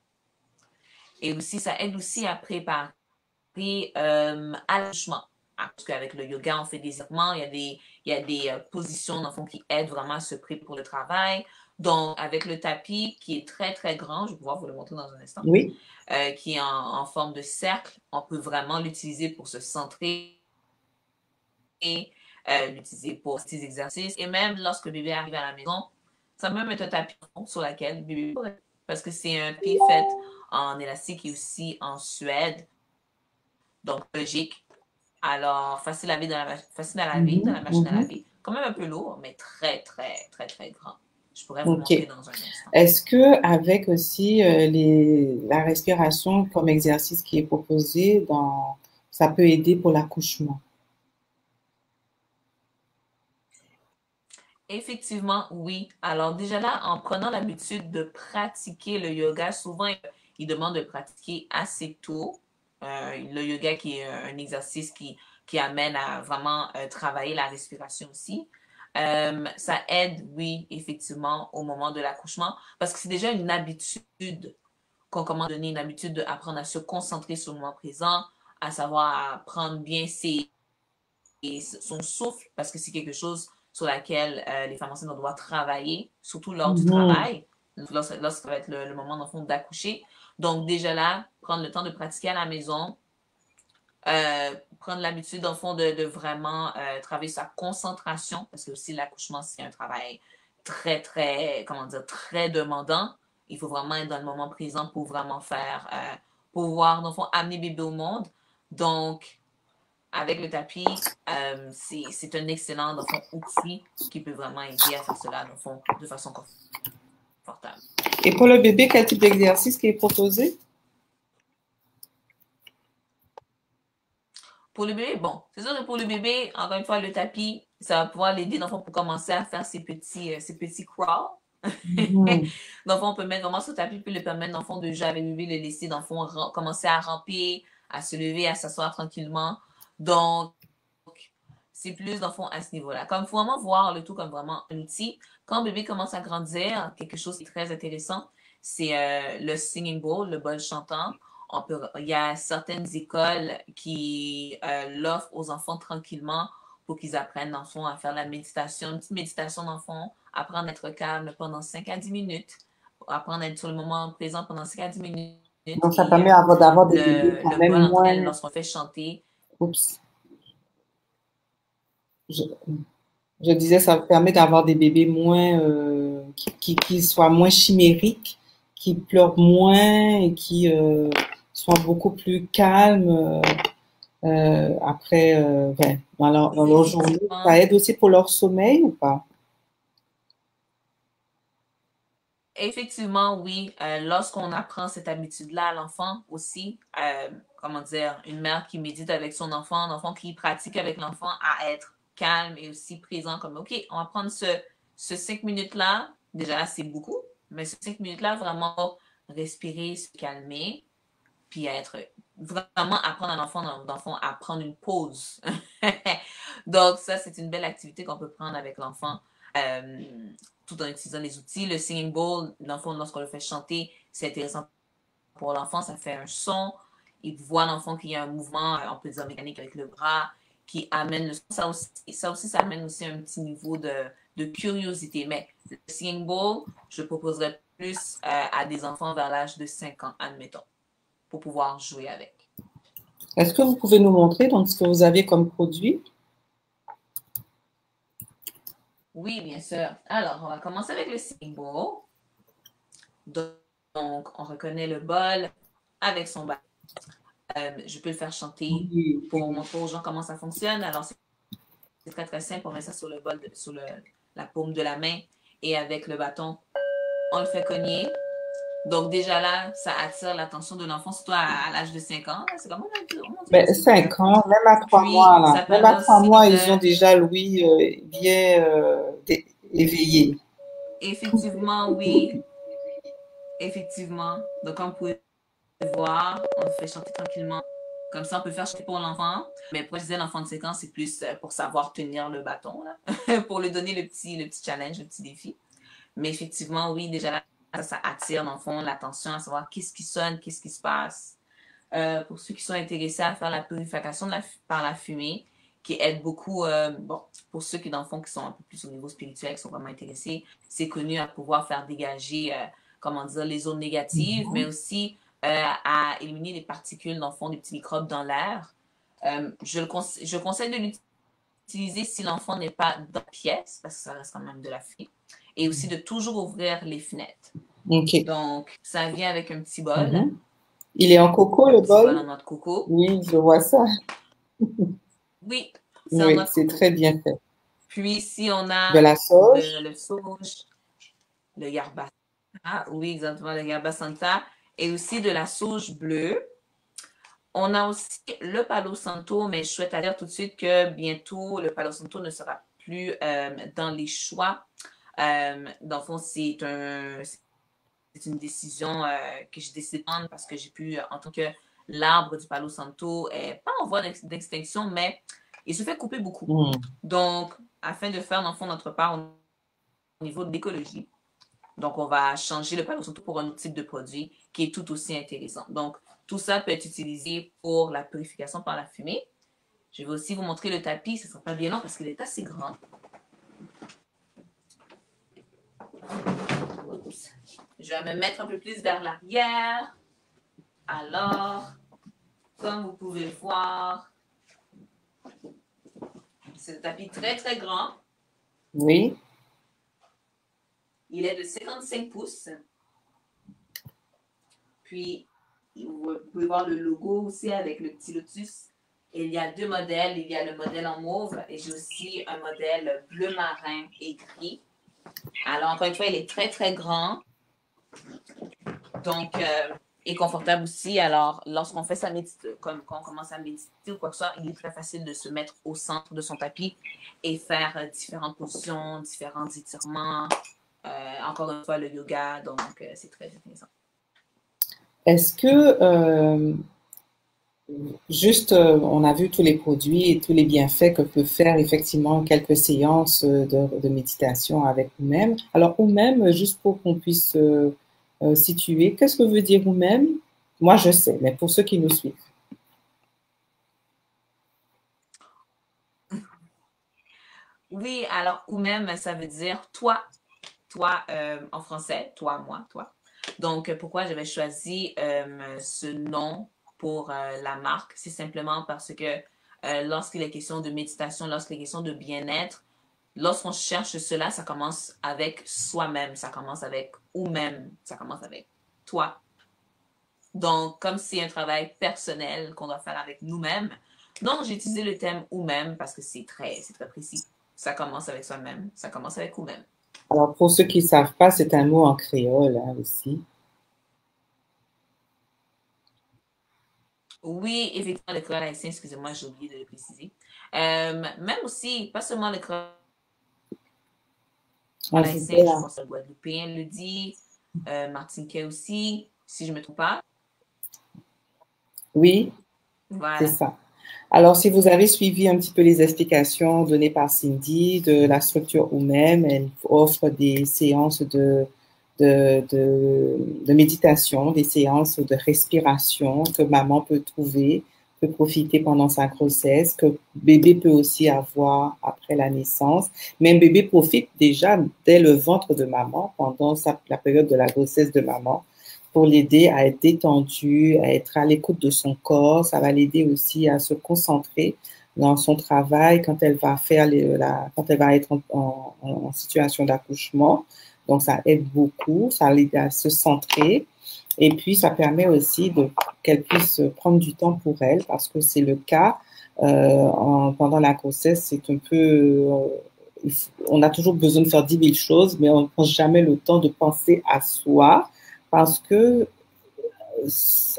Et aussi, ça aide aussi à préparer à l'accouchement. Parce qu'avec le yoga, on fait des étirements, il y a des positions dans le fond qui aident vraiment à se préparer pour le travail. Donc, avec le tapis qui est très, très grand, je vais pouvoir vous le montrer dans un instant, oui. Qui est en forme de cercle, on peut vraiment l'utiliser pour se centrer et l'utiliser pour ces exercices. Et même lorsque le bébé arrive à la maison, ça peut même être un tapis sur lequel le bébé pourrait, parce que c'est un tapis fait en élastique et aussi en Suède, donc logique. Alors, facile à laver dans la machine à laver, quand même un peu lourd, mais très, très, très, très grand. Je pourrais vous montrer dans un instant. Est-ce que avec aussi la respiration comme exercice qui est proposé, ça peut aider pour l'accouchement? Effectivement, oui. Alors déjà là, en prenant l'habitude de pratiquer le yoga, souvent, il demande de pratiquer assez tôt. Le yoga qui est un exercice qui amène à vraiment travailler la respiration aussi. Ça aide, oui, effectivement, au moment de l'accouchement, parce que c'est déjà une habitude qu'on commence à donner, une habitude d'apprendre à se concentrer sur le moment présent, à savoir à prendre bien son souffle, parce que c'est quelque chose sur laquelle les femmes enceintes doivent travailler, surtout lors du travail, lorsque ça va être le moment, dans le fond, d'accoucher. Donc, déjà là, prendre le temps de pratiquer à la maison, prendre l'habitude, dans le fond, de vraiment travailler sa concentration, parce que aussi l'accouchement, c'est un travail très, très, très demandant. Il faut vraiment être dans le moment présent pour vraiment pouvoir, dans le fond, amener bébé au monde. Donc, avec le tapis, c'est un excellent, dans le fond, outil qui peut vraiment aider à faire cela, dans le fond, de façon confortable. Et pour le bébé, quel type d'exercice qui est proposé? Pour le bébé, bon, c'est sûr que pour le bébé, encore une fois, le tapis, ça va pouvoir l'aider, dans le fond, pour commencer à faire ses petits crawls. Dans le fond, on peut mettre vraiment sur le tapis, puis le permettre, dans le fond, de jouer avec le bébé, le laisser, dans le fond, commencer à ramper, à se lever, à s'asseoir tranquillement. Donc, c'est plus, dans le fond, à ce niveau-là. Comme il faut vraiment voir le tout comme vraiment un outil. Quand le bébé commence à grandir, quelque chose qui est très intéressant, c'est le singing bowl, le bol chantant. Il y a certaines écoles qui l'offrent aux enfants tranquillement pour qu'ils apprennent, dans le fond, à faire la méditation, une petite méditation, dans le fond, apprendre à être calme pendant 5 à 10 minutes, apprendre à être sur le moment présent pendant 5 à 10 minutes. Donc, ça permet d'avoir des bébés quand même moins... Lorsqu'on fait chanter. Oups. Je disais, ça permet d'avoir des bébés moins... qui soient moins chimériques, qui pleurent moins et qui soient beaucoup plus calmes après, dans leur journée. Ça aide aussi pour leur sommeil ou pas? Effectivement, oui. Lorsqu'on apprend cette habitude-là à l'enfant aussi, une mère qui médite avec son enfant, un enfant qui pratique avec l'enfant à être calme et aussi présent, comme, OK, on va prendre ce 5 minutes-là. Déjà, c'est beaucoup, mais ce 5 minutes-là, vraiment respirer, se calmer, puis vraiment apprendre à l'enfant à prendre une pause. Donc, ça, c'est une belle activité qu'on peut prendre avec l'enfant. Tout en utilisant les outils. Le singing bowl, dans le fond, lorsqu'on le fait chanter, c'est intéressant pour l'enfant, ça fait un son. Il voit l'enfant qu'il y a un mouvement, on peut dire mécanique avec le bras, qui amène le son. Ça aussi, ça amène aussi un petit niveau de curiosité. Mais le singing bowl, je le proposerais plus à des enfants vers l'âge de 5 ans, admettons, pour pouvoir jouer avec. Est-ce que vous pouvez nous montrer donc, ce que vous avez comme produit? Oui, bien sûr. Alors, on va commencer avec le singing bowl. Donc, on reconnaît le bol avec son bas. Je peux le faire chanter pour montrer aux gens comment ça fonctionne. Alors, c'est très, très simple. On met ça sur le bol, sur la paume de la main. Et avec le bâton, on le fait cogner. Donc, déjà là, ça attire l'attention de l'enfant, surtout à l'âge de 5 ans. C'est comment on dit 5 ans, même à 3 mois. Là. Même à 3 mois, ils ont déjà l'ouïe bien éveillée. Effectivement, oui. Effectivement. Donc, comme vous pouvez voir, on le fait chanter tranquillement. Comme ça, on peut faire chanter pour l'enfant. Mais pour je disais, l'enfant de 5 ans, c'est plus pour savoir tenir le bâton, là. Pour lui donner le petit challenge, le petit défi. Mais effectivement, oui, déjà là, ça attire, dans le fond, l'attention à savoir qu'est-ce qui sonne, qu'est-ce qui se passe. Pour ceux qui sont intéressés à faire la purification par la fumée, qui aide beaucoup, pour ceux qui, dans le fond, qui sont un peu plus au niveau spirituel, qui sont vraiment intéressés, c'est connu à pouvoir faire dégager, les zones négatives, mais aussi à éliminer les particules, dans le fond, des petits microbes dans l'air. Je conseille de l'utiliser si l'enfant n'est pas dans la pièce, parce que ça reste quand même de la fumée. Et aussi de toujours ouvrir les fenêtres. Okay. Donc, ça vient avec un petit bol. Il est en coco, le bol? En noix de coco. Oui, je vois ça. Oui, c'est très bien fait. Puis, si on a de la sauge, le sauge, le Yarba. Ah, oui, exactement, le Yarba Santa. Et aussi de la sauge bleue. On a aussi le Palo Santo, mais je souhaite dire tout de suite que bientôt, le Palo Santo ne sera plus dans les choix. Dans le fond, c'est une décision que j'ai décidé de prendre parce que j'ai pu entendre que l'arbre du Palo Santo est pas en voie d'extinction, mais il se fait couper beaucoup. Donc, afin de faire, dans le fond, notre part au niveau de l'écologie, donc on va changer le Palo Santo pour un autre type de produit qui est tout aussi intéressant. Donc, tout ça peut être utilisé pour la purification par la fumée. Je vais aussi vous montrer le tapis. Ce ne sera pas bien long parce qu'il est assez grand. Oups. Je vais me mettre un peu plus vers l'arrière. Alors, comme vous pouvez voir, c'est un tapis très, très grand. Oui. Il est de 55 pouces. Puis, vous pouvez voir le logo aussi avec le petit lotus. Et il y a deux modèles. Il y a le modèle en mauve et j'ai aussi un modèle bleu marin et gris. Alors, encore une fois, il est très, très grand. Donc, et confortable aussi. Alors, lorsqu'on fait sa méditation, comme quand on commence à méditer ou quoi que ce soit, il est très facile de se mettre au centre de son tapis et faire différentes positions, différents étirements. Encore une fois, le yoga. Donc, c'est très intéressant. Est-ce que, on a vu tous les produits et tous les bienfaits que peut faire effectivement quelques séances de méditation avec nous-mêmes. Alors, nous-mêmes, juste pour qu'on puisse situer, qu'est-ce que veut dire nous-mêmes? Moi, je sais, mais pour ceux qui nous suivent. Oui, alors, ou même, ça veut dire toi, en français, toi, moi, toi. Donc, pourquoi j'avais choisi ce nom pour la marque? C'est simplement parce que lorsqu'il est question de méditation, lorsqu'il est question de bien-être, lorsqu'on cherche cela, ça commence avec soi-même, ça commence avec ou-même, ça commence avec toi. Donc, comme c'est un travail personnel qu'on doit faire avec nous-mêmes, donc j'ai utilisé le thème ou-même parce que c'est très précis. Ça commence avec soi-même, ça commence avec ou-même. Alors, pour ceux qui ne savent pas, c'est un mot en créole aussi. Oui, effectivement, le créole haïtien, excusez-moi, j'ai oublié de le préciser. Même aussi, pas seulement le créole haïtien, je pense que le guadeloupéen le dit, martiniquais aussi, si je ne me trompe pas. Oui, voilà. C'est ça. Alors, si vous avez suivi un petit peu les explications données par Cindy de la structure ou-même, elle offre des séances de méditation, des séances de respiration que maman peut trouver, peut profiter pendant sa grossesse, que bébé peut aussi avoir après la naissance. Même bébé profite déjà dès le ventre de maman, pendant la période de la grossesse de maman, pour l'aider à être détendu, à être à l'écoute de son corps. Ça va l'aider aussi à se concentrer dans son travail quand elle va faire quand elle va être en situation d'accouchement. Donc, ça aide beaucoup, ça l'aide à se centrer. Et puis, ça permet aussi qu'elle puisse prendre du temps pour elle, parce que c'est le cas pendant la grossesse, c'est un peu... on a toujours besoin de faire 10 000 choses, mais on ne prend jamais le temps de penser à soi, parce que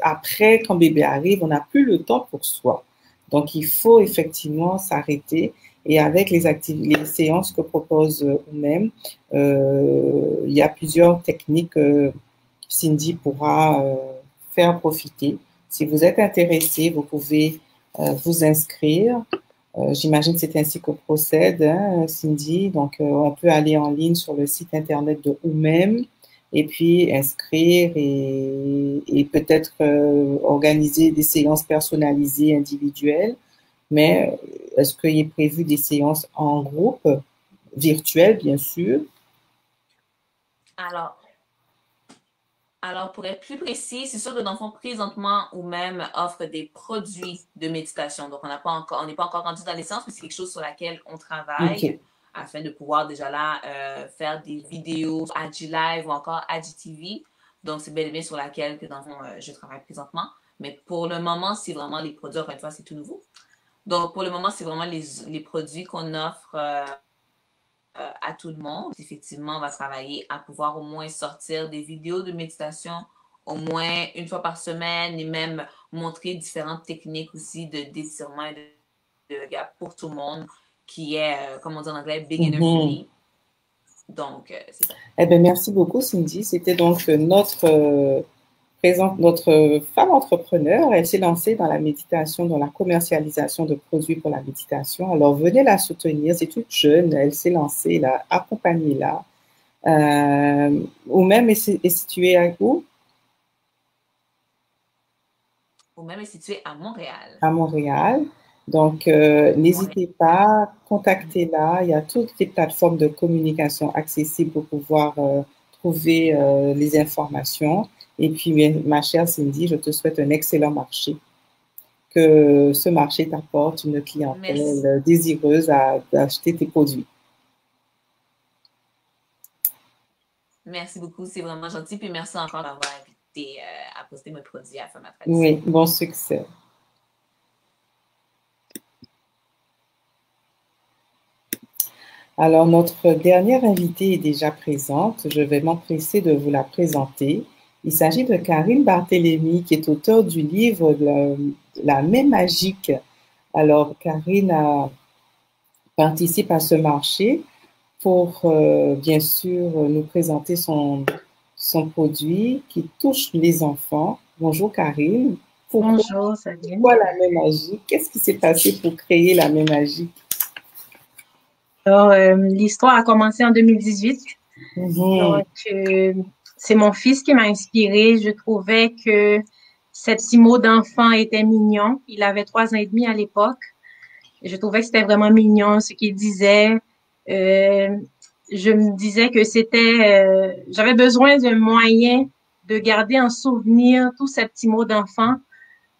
après, quand bébé arrive, on n'a plus le temps pour soi. Donc, il faut effectivement s'arrêter. Et avec les séances que propose nous-mêmes, il y a plusieurs techniques que Cindy pourra faire profiter. Si vous êtes intéressé, vous pouvez vous inscrire. J'imagine que c'est ainsi que procède, hein, Cindy. Donc, on peut aller en ligne sur le site internet de nous-mêmes et puis inscrire et peut-être organiser des séances personnalisées individuelles. Mais est-ce qu'il est prévu des séances en groupe, virtuelles, bien sûr? Alors, pour être plus précis, c'est sûr que dans le fond, présentement, ou même offre des produits de méditation. Donc, on n'est pas encore rendu dans les séances, mais c'est quelque chose sur laquelle on travaille afin de pouvoir déjà là faire des vidéos AgiLive ou encore AgiTV. Donc, c'est bel et bien sur laquelle que dans le fond, je travaille présentement. Mais pour le moment, c'est vraiment les produits, encore une fois, c'est tout nouveau. Donc, pour le moment, c'est vraiment les produits qu'on offre à tout le monde. Effectivement, on va travailler à pouvoir au moins sortir des vidéos de méditation au moins une fois par semaine et même montrer différentes techniques aussi d'étirement et de yoga pour tout le monde qui est, comme on dit en anglais, beginner friendly. Donc, c'est ça. Eh bien, merci beaucoup, Cindy. C'était donc notre femme entrepreneur. Elle s'est lancée dans la méditation, dans la commercialisation de produits pour la méditation. Alors, venez la soutenir. C'est toute jeune. Elle s'est lancée là. Accompagnez-la. Ou même est située à où? Ou même est située à Montréal. À Montréal. Donc, n'hésitez pas, contactez-la. Il y a toutes les plateformes de communication accessibles pour pouvoir trouver les informations. Et puis, ma chère Cindy, je te souhaite un excellent marché. Que ce marché t'apporte une clientèle désireuse d'acheter tes produits. Merci beaucoup, c'est vraiment gentil. Puis merci encore d'avoir invité à poster mes produits à Femme à Tradition. Oui, bon succès. Alors, notre dernière invitée est déjà présente. Je vais m'empresser de vous la présenter. Il s'agit de Karine Barthélémy, qui est auteure du livre La main magique. Alors, Karine participe à ce marché pour, bien sûr, nous présenter son produit qui touche les enfants. Bonjour, Karine. Bonjour, Sabine. Pourquoi la main magique? Qu'est-ce qui s'est passé pour créer la main magique? Alors, l'histoire a commencé en 2018. Donc, c'est mon fils qui m'a inspirée. Je trouvais que ce petit mot d'enfant était mignon. Il avait 3 ans et demi à l'époque. Je trouvais que c'était vraiment mignon ce qu'il disait. Je me disais que j'avais besoin d'un moyen de garder en souvenir tous ces petits mots d'enfant,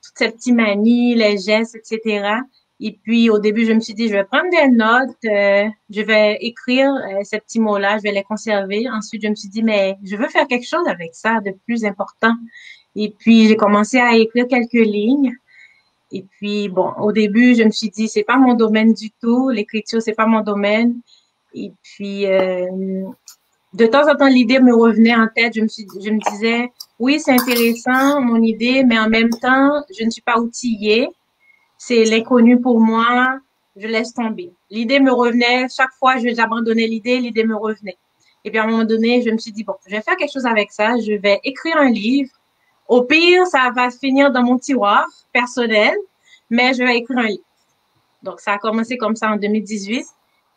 toutes ces petites manies, les gestes, etc. Et puis, au début, je me suis dit, je vais prendre des notes, je vais écrire ces petits mots-là, je vais les conserver. Ensuite, je me suis dit, mais je veux faire quelque chose avec ça de plus important. Et puis, j'ai commencé à écrire quelques lignes. Et puis, bon, au début, je me suis dit, c'est pas mon domaine du tout. L'écriture, c'est pas mon domaine. Et puis, de temps en temps, l'idée me revenait en tête. Je me disais, oui, c'est intéressant, mon idée, mais en même temps, je ne suis pas outillée. C'est l'inconnu pour moi, je laisse tomber. L'idée me revenait, chaque fois j'abandonnais l'idée me revenait. Et puis à un moment donné, je me suis dit, bon, je vais faire quelque chose avec ça, je vais écrire un livre. Au pire, ça va finir dans mon tiroir personnel, mais je vais écrire un livre. Donc ça a commencé comme ça en 2018.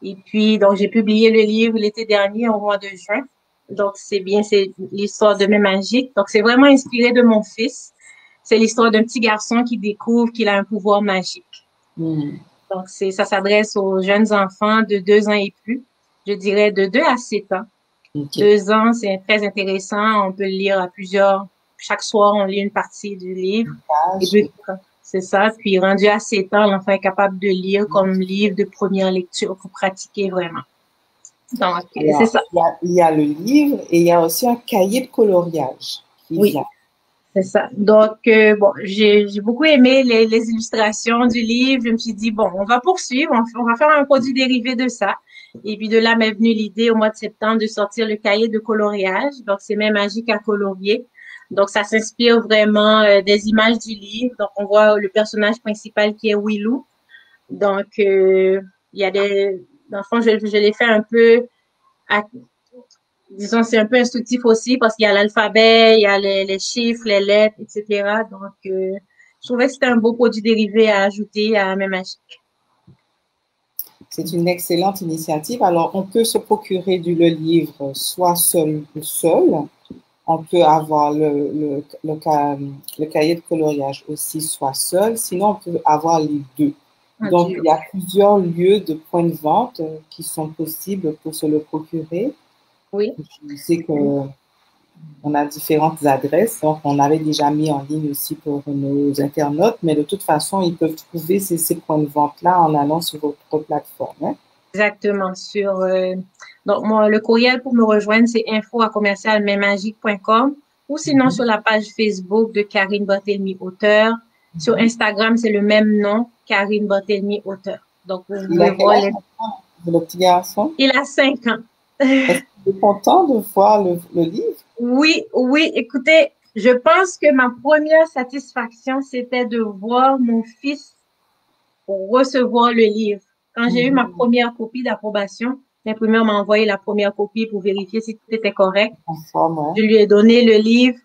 Et puis, donc j'ai publié le livre l'été dernier, au mois de juin. Donc c'est l'histoire de Main magique. Donc c'est vraiment inspiré de mon fils. C'est l'histoire d'un petit garçon qui découvre qu'il a un pouvoir magique. Donc, ça s'adresse aux jeunes enfants de 2 ans et plus. Je dirais de 2 à 7 ans. 2 ans, c'est très intéressant. On peut le lire chaque soir, on lit une partie du livre. Et puis, c'est ça. Puis, rendu à 7 ans, l'enfant est capable de lire comme livre de première lecture pour pratiquer vraiment. Donc, c'est ça. Il y a le livre et il y a aussi un cahier de coloriage qui vient. C'est ça. Donc, bon, j'ai beaucoup aimé les illustrations du livre. Je me suis dit, bon, on va poursuivre, on va faire un produit dérivé de ça. Et puis de là m'est venue l'idée au mois de septembre de sortir le cahier de coloriage. Donc, c'est Main magique à colorier. Donc, ça s'inspire vraiment des images du livre. Donc, on voit le personnage principal qui est Willou. Donc, il y a dans le fond, je l'ai fait un peu disons, c'est un peu instructif aussi parce qu'il y a l'alphabet, il y a les chiffres, les lettres, etc. Donc, je trouvais que c'était un beau produit dérivé à ajouter à Main magique. C'est une excellente initiative. Alors, on peut se procurer le livre soit seul ou seul. On peut avoir le cahier de coloriage aussi soit seul. Sinon, on peut avoir les deux. Donc, il y a plusieurs lieux de points de vente qui sont possibles pour se le procurer. Oui. Je sais qu'on a différentes adresses, donc on avait déjà mis en ligne aussi pour nos internautes, mais de toute façon, ils peuvent trouver ces points de vente-là en allant sur votre plateforme. Hein? Exactement. Donc, moi, le courriel pour me rejoindre, c'est info@commercialmainmagique.com ou sinon sur la page Facebook de Karine Barthélémy, auteur. Sur Instagram, c'est le même nom, Karine Barthélémy, auteur. Donc, vous pouvez voir le petit garçon? Il a 5 ans. Est-ce que tu es content de voir le livre? Oui, oui. Écoutez, je pense que ma première satisfaction, c'était de voir mon fils recevoir le livre. Quand j'ai eu ma première copie d'approbation, l'imprimeur m'a envoyé la première copie pour vérifier si tout était correct. Je lui ai donné le livre.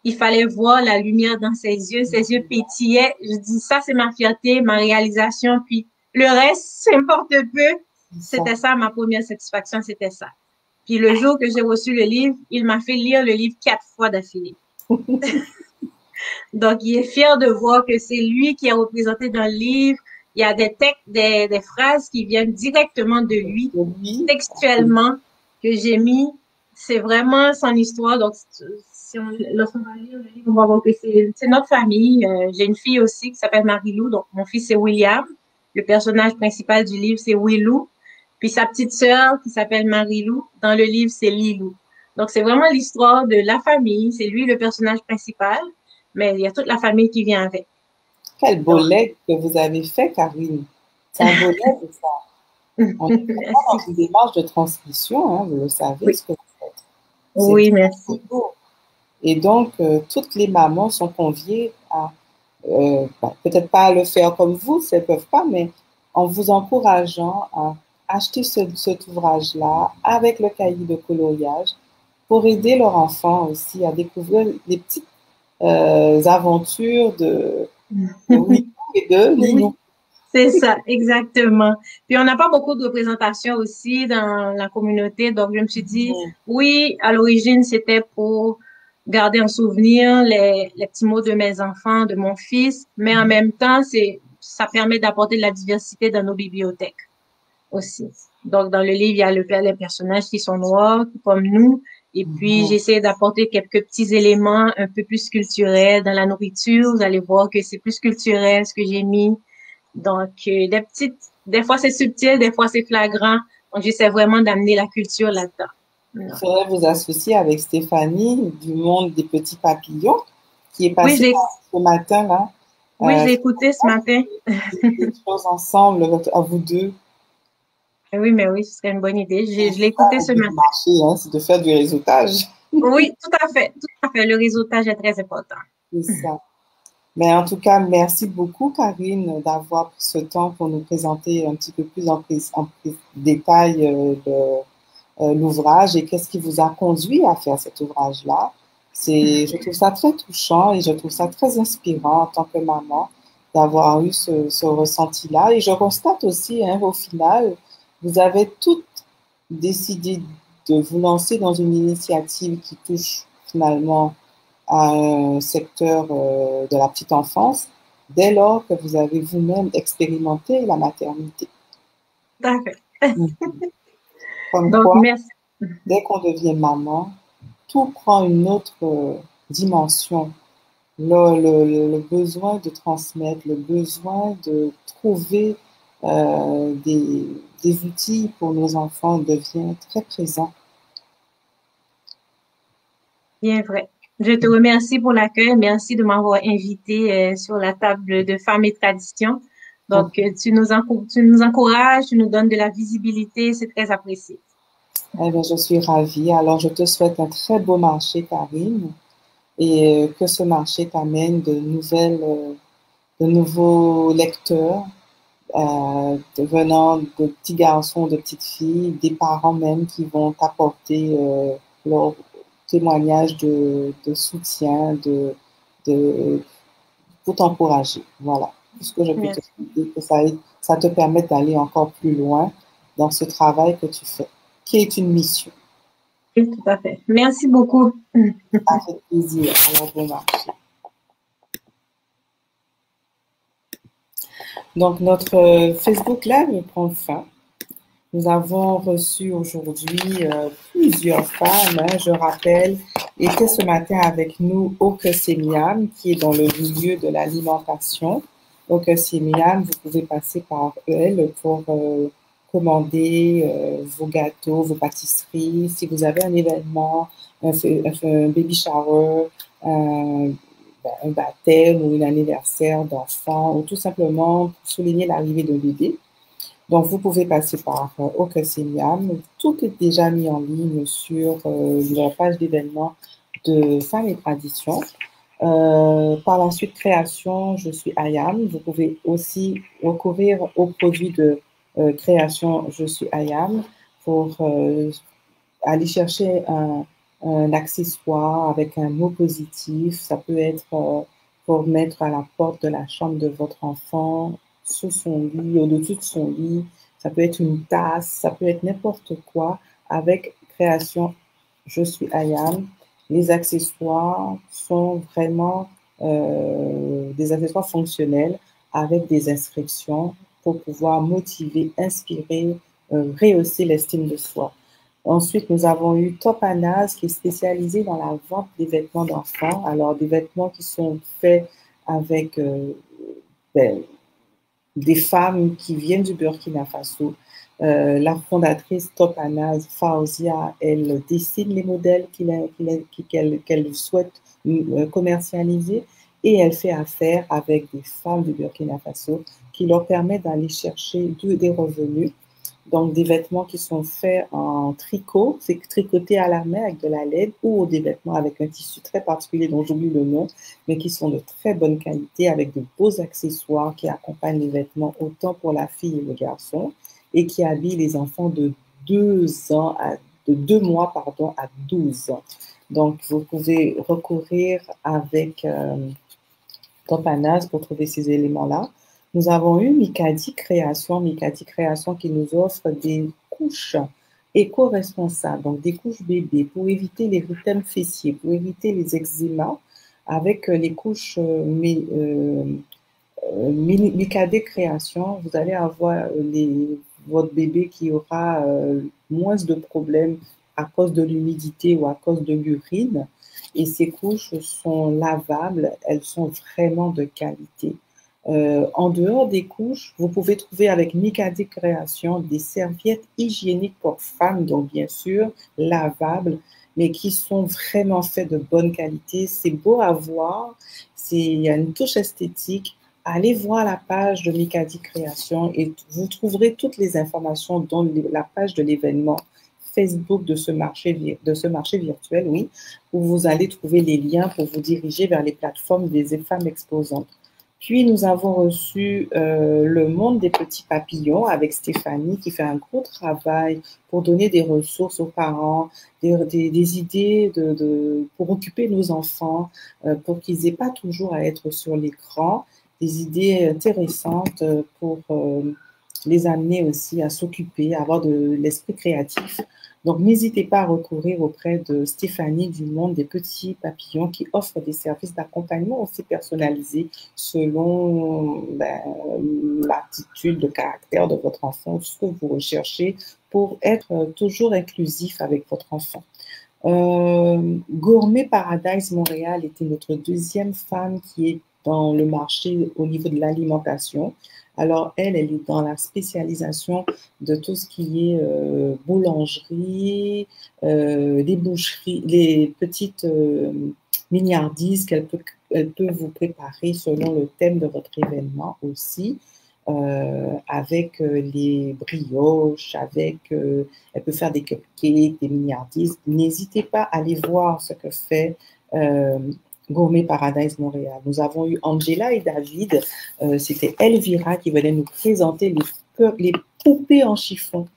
Il fallait voir la lumière dans ses yeux pétillaient. Je dis, ça, c'est ma fierté, ma réalisation. Puis le reste, importe peu. C'était ça, ma première satisfaction, c'était ça. Puis le jour que j'ai reçu le livre, il m'a fait lire le livre 4 fois d'affilée. Donc, il est fier de voir que c'est lui qui est représenté dans le livre. Il y a des textes, des phrases qui viennent directement de lui, textuellement, que j'ai mis. C'est vraiment son histoire. Donc, lorsqu'on va lire le livre, on va voir que c'est notre famille. J'ai une fille aussi qui s'appelle Marie-Lou. Donc, mon fils, c'est William. Le personnage principal du livre, c'est Willou. Puis sa petite sœur qui s'appelle Marie-Lou. Dans le livre, c'est Lilou. Donc, c'est vraiment l'histoire de la famille. C'est lui le personnage principal, mais il y a toute la famille qui vient avec. Quel beau legs que vous avez fait, Karine. C'est un beau legs, ça. On est vraiment dans une démarche de transmission, hein, vous le savez, ce que vous faites. Oui, merci. Et donc, toutes les mamans sont conviées à, peut-être pas à le faire comme vous, elles ne peuvent pas, mais en vous encourageant à acheter cet ouvrage-là avec le cahier de coloriage pour aider leur enfant aussi à découvrir les petites aventures de Willou et de Lilou. C'est ça, exactement. Puis on n'a pas beaucoup de représentation aussi dans la communauté, donc je me suis dit, oui, à l'origine, c'était pour garder en souvenir les petits mots de mes enfants, de mon fils, mais en même temps, ça permet d'apporter de la diversité dans nos bibliothèques aussi. Donc, dans le livre, il y a les personnages qui sont noirs, comme nous, et puis j'essaie d'apporter quelques petits éléments un peu plus culturels dans la nourriture. Vous allez voir que c'est plus culturel ce que j'ai mis. Donc, des fois c'est subtil, des fois c'est flagrant. Donc, j'essaie vraiment d'amener la culture là-dedans. Il faudrait vous associer avec Stéphanie du monde des petits papillons qui est passée ce matin là. Oui, j'ai écouté ce matin. Des choses ensemble à vous deux. Oui, mais oui, ce serait une bonne idée. Je l'ai écouté ce matin. Marché, hein, c'est de faire du réseautage. Oui, tout à fait, tout à fait. Le réseautage est très important. C'est ça. Mais en tout cas, merci beaucoup, Karine, d'avoir pris ce temps pour nous présenter un petit peu plus en détail l'ouvrage et qu'est-ce qui vous a conduit à faire cet ouvrage-là. Je trouve ça très touchant et je trouve ça très inspirant en tant que maman d'avoir eu ce ressenti-là. Et je constate aussi, hein, au final, vous avez toutes décidé de vous lancer dans une initiative qui touche finalement à un secteur de la petite enfance dès lors que vous avez vous-même expérimenté la maternité. D'accord. Comme donc, quoi, merci. Dès qu'on devient maman, tout prend une autre dimension. Le besoin de transmettre, le besoin de trouver des outils pour nos enfants devient très présent. Bien vrai. Je te remercie pour l'accueil. Merci de m'avoir invité sur la table de Femmes et Traditions. Donc, tu nous encourages, tu nous donnes de la visibilité. C'est très apprécié. Eh bien, je suis ravie. Alors, je te souhaite un très beau marché, Karine, et que ce marché t'amène de nouveaux lecteurs venant de petits garçons, de petites filles, des parents même qui vont t'apporter leur témoignage de soutien, pour t'encourager. Voilà. Tout ce que je peux te dire, que ça te permet d'aller encore plus loin dans ce travail que tu fais, qui est une mission. Oui, tout à fait. Merci beaucoup. Ça fait plaisir. Alors, bon marché. Donc, notre Facebook Live prend fin. Nous avons reçu aujourd'hui plusieurs femmes. Hein, je rappelle, était ce matin avec nous Okesemiam, qui est dans le milieu de l'alimentation. Okesemiam, vous pouvez passer par elle pour commander vos gâteaux, vos pâtisseries. Si vous avez un événement, un baby shower, un baptême ou un anniversaire d'enfant, ou tout simplement pour souligner l'arrivée d'un bébé. Donc, vous pouvez passer par Okesiliam. Tout est déjà mis en ligne sur la page d'événements de Femmes et Traditions. Par la suite, création, je suis Ayam. Vous pouvez aussi recourir aux produits de création, je suis Ayam, pour aller chercher un accessoire avec un mot positif. Ça peut être pour mettre à la porte de la chambre de votre enfant, sous son lit, au-dessus de son lit. Ça peut être une tasse, ça peut être n'importe quoi avec création, je suis Ayam. Les accessoires sont vraiment des accessoires fonctionnels avec des inscriptions pour pouvoir motiver, inspirer, rehausser l'estime de soi. Ensuite, nous avons eu Topanaz qui est spécialisé dans la vente des vêtements d'enfants. Alors, des vêtements qui sont faits avec des femmes qui viennent du Burkina Faso. La fondatrice Topanaz, Fauzia, elle dessine les modèles qu'elle souhaite commercialiser et elle fait affaire avec des femmes du Burkina Faso qui leur permet d'aller chercher des revenus. Donc, des vêtements qui sont faits en tricot, c'est tricoté à la main avec de la laine, ou des vêtements avec un tissu très particulier dont j'oublie le nom, mais qui sont de très bonne qualité avec de beaux accessoires qui accompagnent les vêtements autant pour la fille et le garçon et qui habillent les enfants de 2 mois à 12 ans. Donc, vous pouvez recourir avec Topanaz pour trouver ces éléments-là. Nous avons eu Mikadi Création qui nous offre des couches éco-responsables, donc des couches bébés pour éviter les rhuthèmes fessiers, pour éviter les eczémas. Avec les couches Mikadi Création, vous allez avoir votre bébé qui aura moins de problèmes à cause de l'humidité ou à cause de l'urine. Et ces couches sont lavables, elles sont vraiment de qualité. En dehors des couches, vous pouvez trouver avec Mikadi Création des serviettes hygiéniques pour femmes, donc bien sûr lavables, mais qui sont vraiment faites de bonne qualité. C'est beau à voir, il y a une touche esthétique. Allez voir la page de Mikadi Création et vous trouverez toutes les informations dans la page de l'événement Facebook de ce marché virtuel, oui, où vous allez trouver les liens pour vous diriger vers les plateformes des femmes exposantes. Puis, nous avons reçu le monde des petits papillons avec Stéphanie qui fait un gros travail pour donner des ressources aux parents, des idées pour occuper nos enfants, pour qu'ils n'aient pas toujours à être sur l'écran, des idées intéressantes pour les amener aussi à s'occuper, à avoir de l'esprit créatif. Donc, n'hésitez pas à recourir auprès de Stéphanie du monde des petits papillons qui offre des services d'accompagnement aussi personnalisés selon l'attitude, le caractère de votre enfant, ce que vous recherchez pour être toujours inclusif avec votre enfant. Gourmet Paradise Montréal était notre deuxième femme qui est dans le marché au niveau de l'alimentation. Alors, elle est dans la spécialisation de tout ce qui est boulangerie, les boucheries, les petites mignardises qu'elle peut vous préparer selon le thème de votre événement aussi, avec les brioches, elle peut faire des cupcakes, des mignardises. N'hésitez pas à aller voir ce que fait Gourmet Paradise Montréal. Nous avons eu Angela et David. C'était Elvira qui venait nous présenter les poupées en chiffon.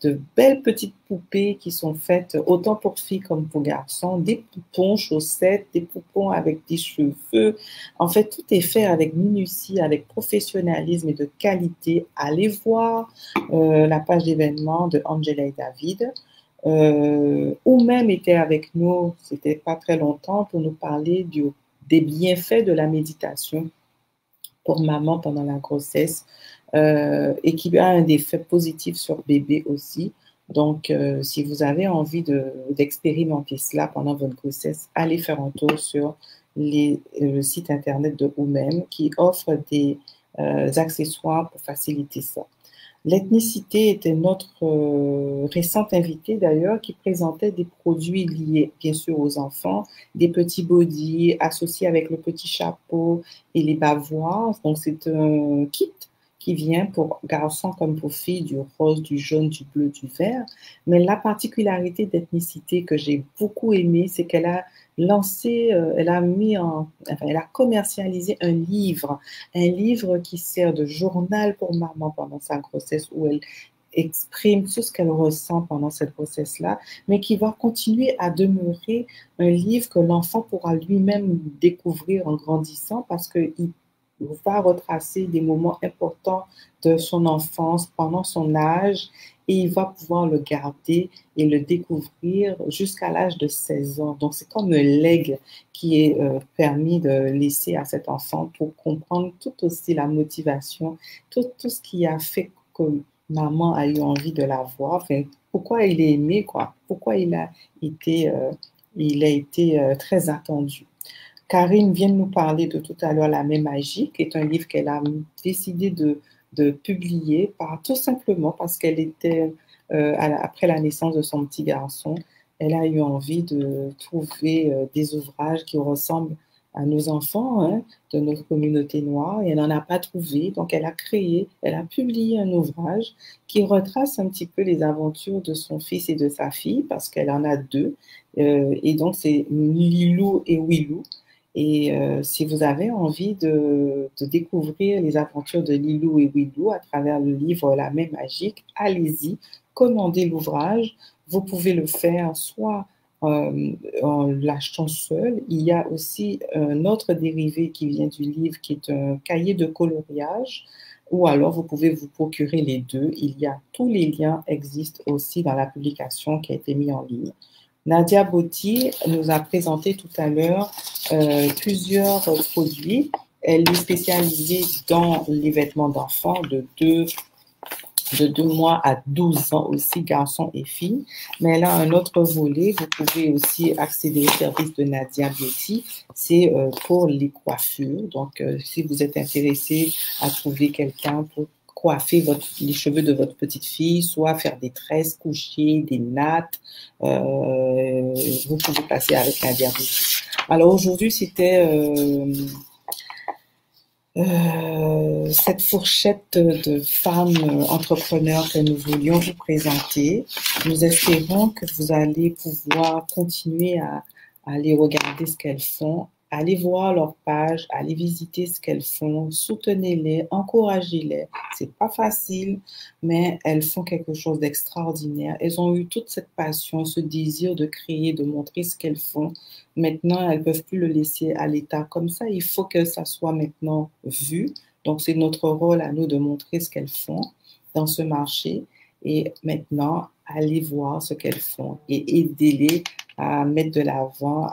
De belles petites poupées qui sont faites autant pour filles comme pour garçons. Des poupons chaussettes, des poupons avec des cheveux. En fait, tout est fait avec minutie, avec professionnalisme et de qualité. Allez voir la page d'événements de Angela et David. Ou même était avec nous, c'était pas très longtemps, pour nous parler des bienfaits de la méditation pour maman pendant la grossesse et qui a un effet positif sur bébé aussi. Donc, si vous avez envie d'expérimenter cela pendant votre grossesse, allez faire un tour sur le site internet de Ou-Même qui offre des accessoires pour faciliter ça. L'ethnicité était notre récente invitée d'ailleurs qui présentait des produits liés bien sûr aux enfants, des petits bodys associés avec le petit chapeau et les bavoirs. Donc c'est un kit qui vient pour garçons comme pour filles, du rose, du jaune, du bleu, du vert. Mais la particularité d'Ethnicité que j'ai beaucoup aimée, c'est qu'elle a lancé, elle a commercialisé un livre qui sert de journal pour maman pendant sa grossesse, où elle exprime tout ce qu'elle ressent pendant cette grossesse-là, mais qui va continuer à demeurer un livre que l'enfant pourra lui-même découvrir en grandissant, parce qu'il va retracer des moments importants de son enfance pendant son âge, et il va pouvoir le garder et le découvrir jusqu'à l'âge de 16 ans. Donc, c'est comme un legs qui est permis de laisser à cet enfant pour comprendre tout aussi la motivation, tout ce qui a fait que maman a eu envie de la voir, enfin, pourquoi il est aimé, quoi, pourquoi il a été très attendu. Karine vient de nous parler de tout à l'heure La Main Magique, qui est un livre qu'elle a décidé de publier tout simplement parce qu'elle était, après la naissance de son petit garçon, elle a eu envie de trouver des ouvrages qui ressemblent à nos enfants, hein, de notre communauté noire, et elle n'en a pas trouvé. Donc, elle a publié un ouvrage qui retrace un petit peu les aventures de son fils et de sa fille, parce qu'elle en a deux. Et donc, c'est Lilou et Willou. Et si vous avez envie de découvrir les aventures de Lilou et Willou à travers le livre La Main Magique, allez-y, commandez l'ouvrage. Vous pouvez le faire soit en l'achetant seul. Il y a aussi un autre dérivé qui vient du livre, qui est un cahier de coloriage, ou alors vous pouvez vous procurer les deux. Tous les liens existent aussi dans la publication qui a été mise en ligne. Nadia Botti nous a présenté tout à l'heure plusieurs produits. Elle est spécialisée dans les vêtements d'enfants de 2 mois à 12 ans aussi, garçons et filles. Mais elle a un autre volet. Vous pouvez aussi accéder au service de Nadia Beauty. C'est pour les coiffures. Donc, si vous êtes intéressé à trouver quelqu'un pour coiffer les cheveux de votre petite fille, soit faire des tresses, coucher, des nattes, vous pouvez passer avec Nadia Beauty. Alors, aujourd'hui, c'était cette fourchette de femmes entrepreneurs que nous voulions vous présenter. Nous espérons que vous allez pouvoir continuer à aller regarder ce qu'elles font, aller voir leur page, aller visiter ce qu'elles font, soutenez-les, encouragez-les. C'est pas facile, mais elles font quelque chose d'extraordinaire. Elles ont eu toute cette passion, ce désir de créer, de montrer ce qu'elles font. Maintenant, elles ne peuvent plus le laisser à l'état comme ça. Il faut que ça soit maintenant vu. Donc, c'est notre rôle à nous de montrer ce qu'elles font dans ce marché. Et maintenant, allez voir ce qu'elles font et aidez-les à mettre de l'avant,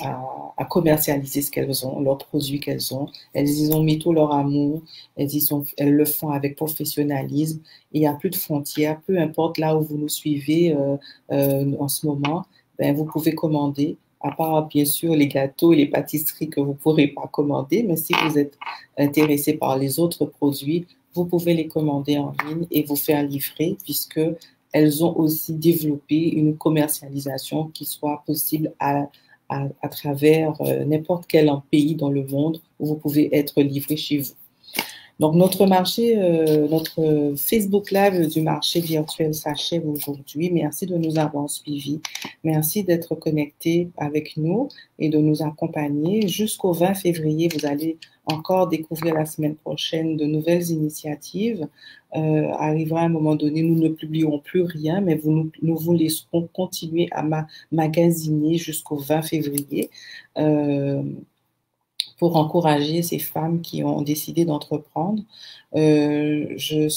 à commercialiser ce qu'elles ont, leurs produits qu'elles ont. Elles y ont mis tout leur amour, elles le font avec professionnalisme. Et il n'y a plus de frontières, peu importe là où vous nous suivez en ce moment. Ben, vous pouvez commander, à part bien sûr les gâteaux et les pâtisseries que vous ne pourrez pas commander, mais si vous êtes intéressé par les autres produits, vous pouvez les commander en ligne et vous faire livrer, puisque elles ont aussi développé une commercialisation qui soit possible à travers n'importe quel pays dans le monde où vous pouvez être livré chez vous. Donc, notre Facebook Live du marché virtuel s'achève aujourd'hui. Merci de nous avoir suivis. Merci d'être connectés avec nous et de nous accompagner. Jusqu'au 20 février, vous allez encore découvrir la semaine prochaine de nouvelles initiatives. Arrivera un moment donné, nous ne publierons plus rien, mais nous vous laisserons continuer à magasiner jusqu'au 20 février. Pour encourager ces femmes qui ont décidé d'entreprendre. Je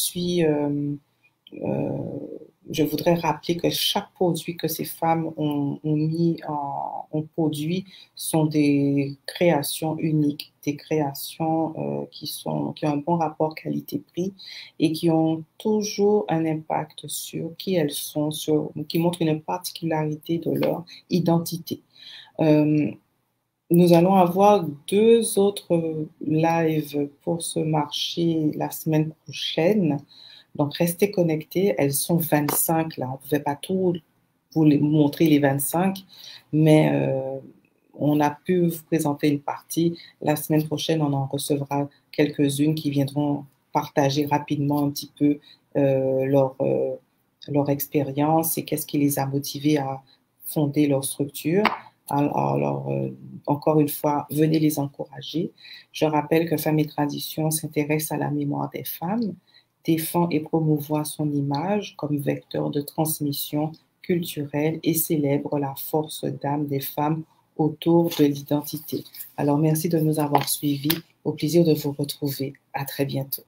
voudrais rappeler que chaque produit que ces femmes ont produit sont des créations uniques, des créations qui ont un bon rapport qualité-prix et qui ont toujours un impact sur qui elles sont, qui montrent une particularité de leur identité. Nous allons avoir 2 autres lives pour ce marché la semaine prochaine. Donc, restez connectés. Elles sont 25 là. On ne pouvait pas tout vous montrer les 25, mais on a pu vous présenter une partie. La semaine prochaine, on en recevra quelques-unes qui viendront partager rapidement un petit peu leur expérience et qu'est-ce qui les a motivés à fonder leur structure. Alors, encore une fois, venez les encourager. Je rappelle que Femmes et Traditions s'intéresse à la mémoire des femmes, défend et promouvoit son image comme vecteur de transmission culturelle et célèbre la force d'âme des femmes autour de l'identité. Alors, merci de nous avoir suivis. Au plaisir de vous retrouver. À très bientôt.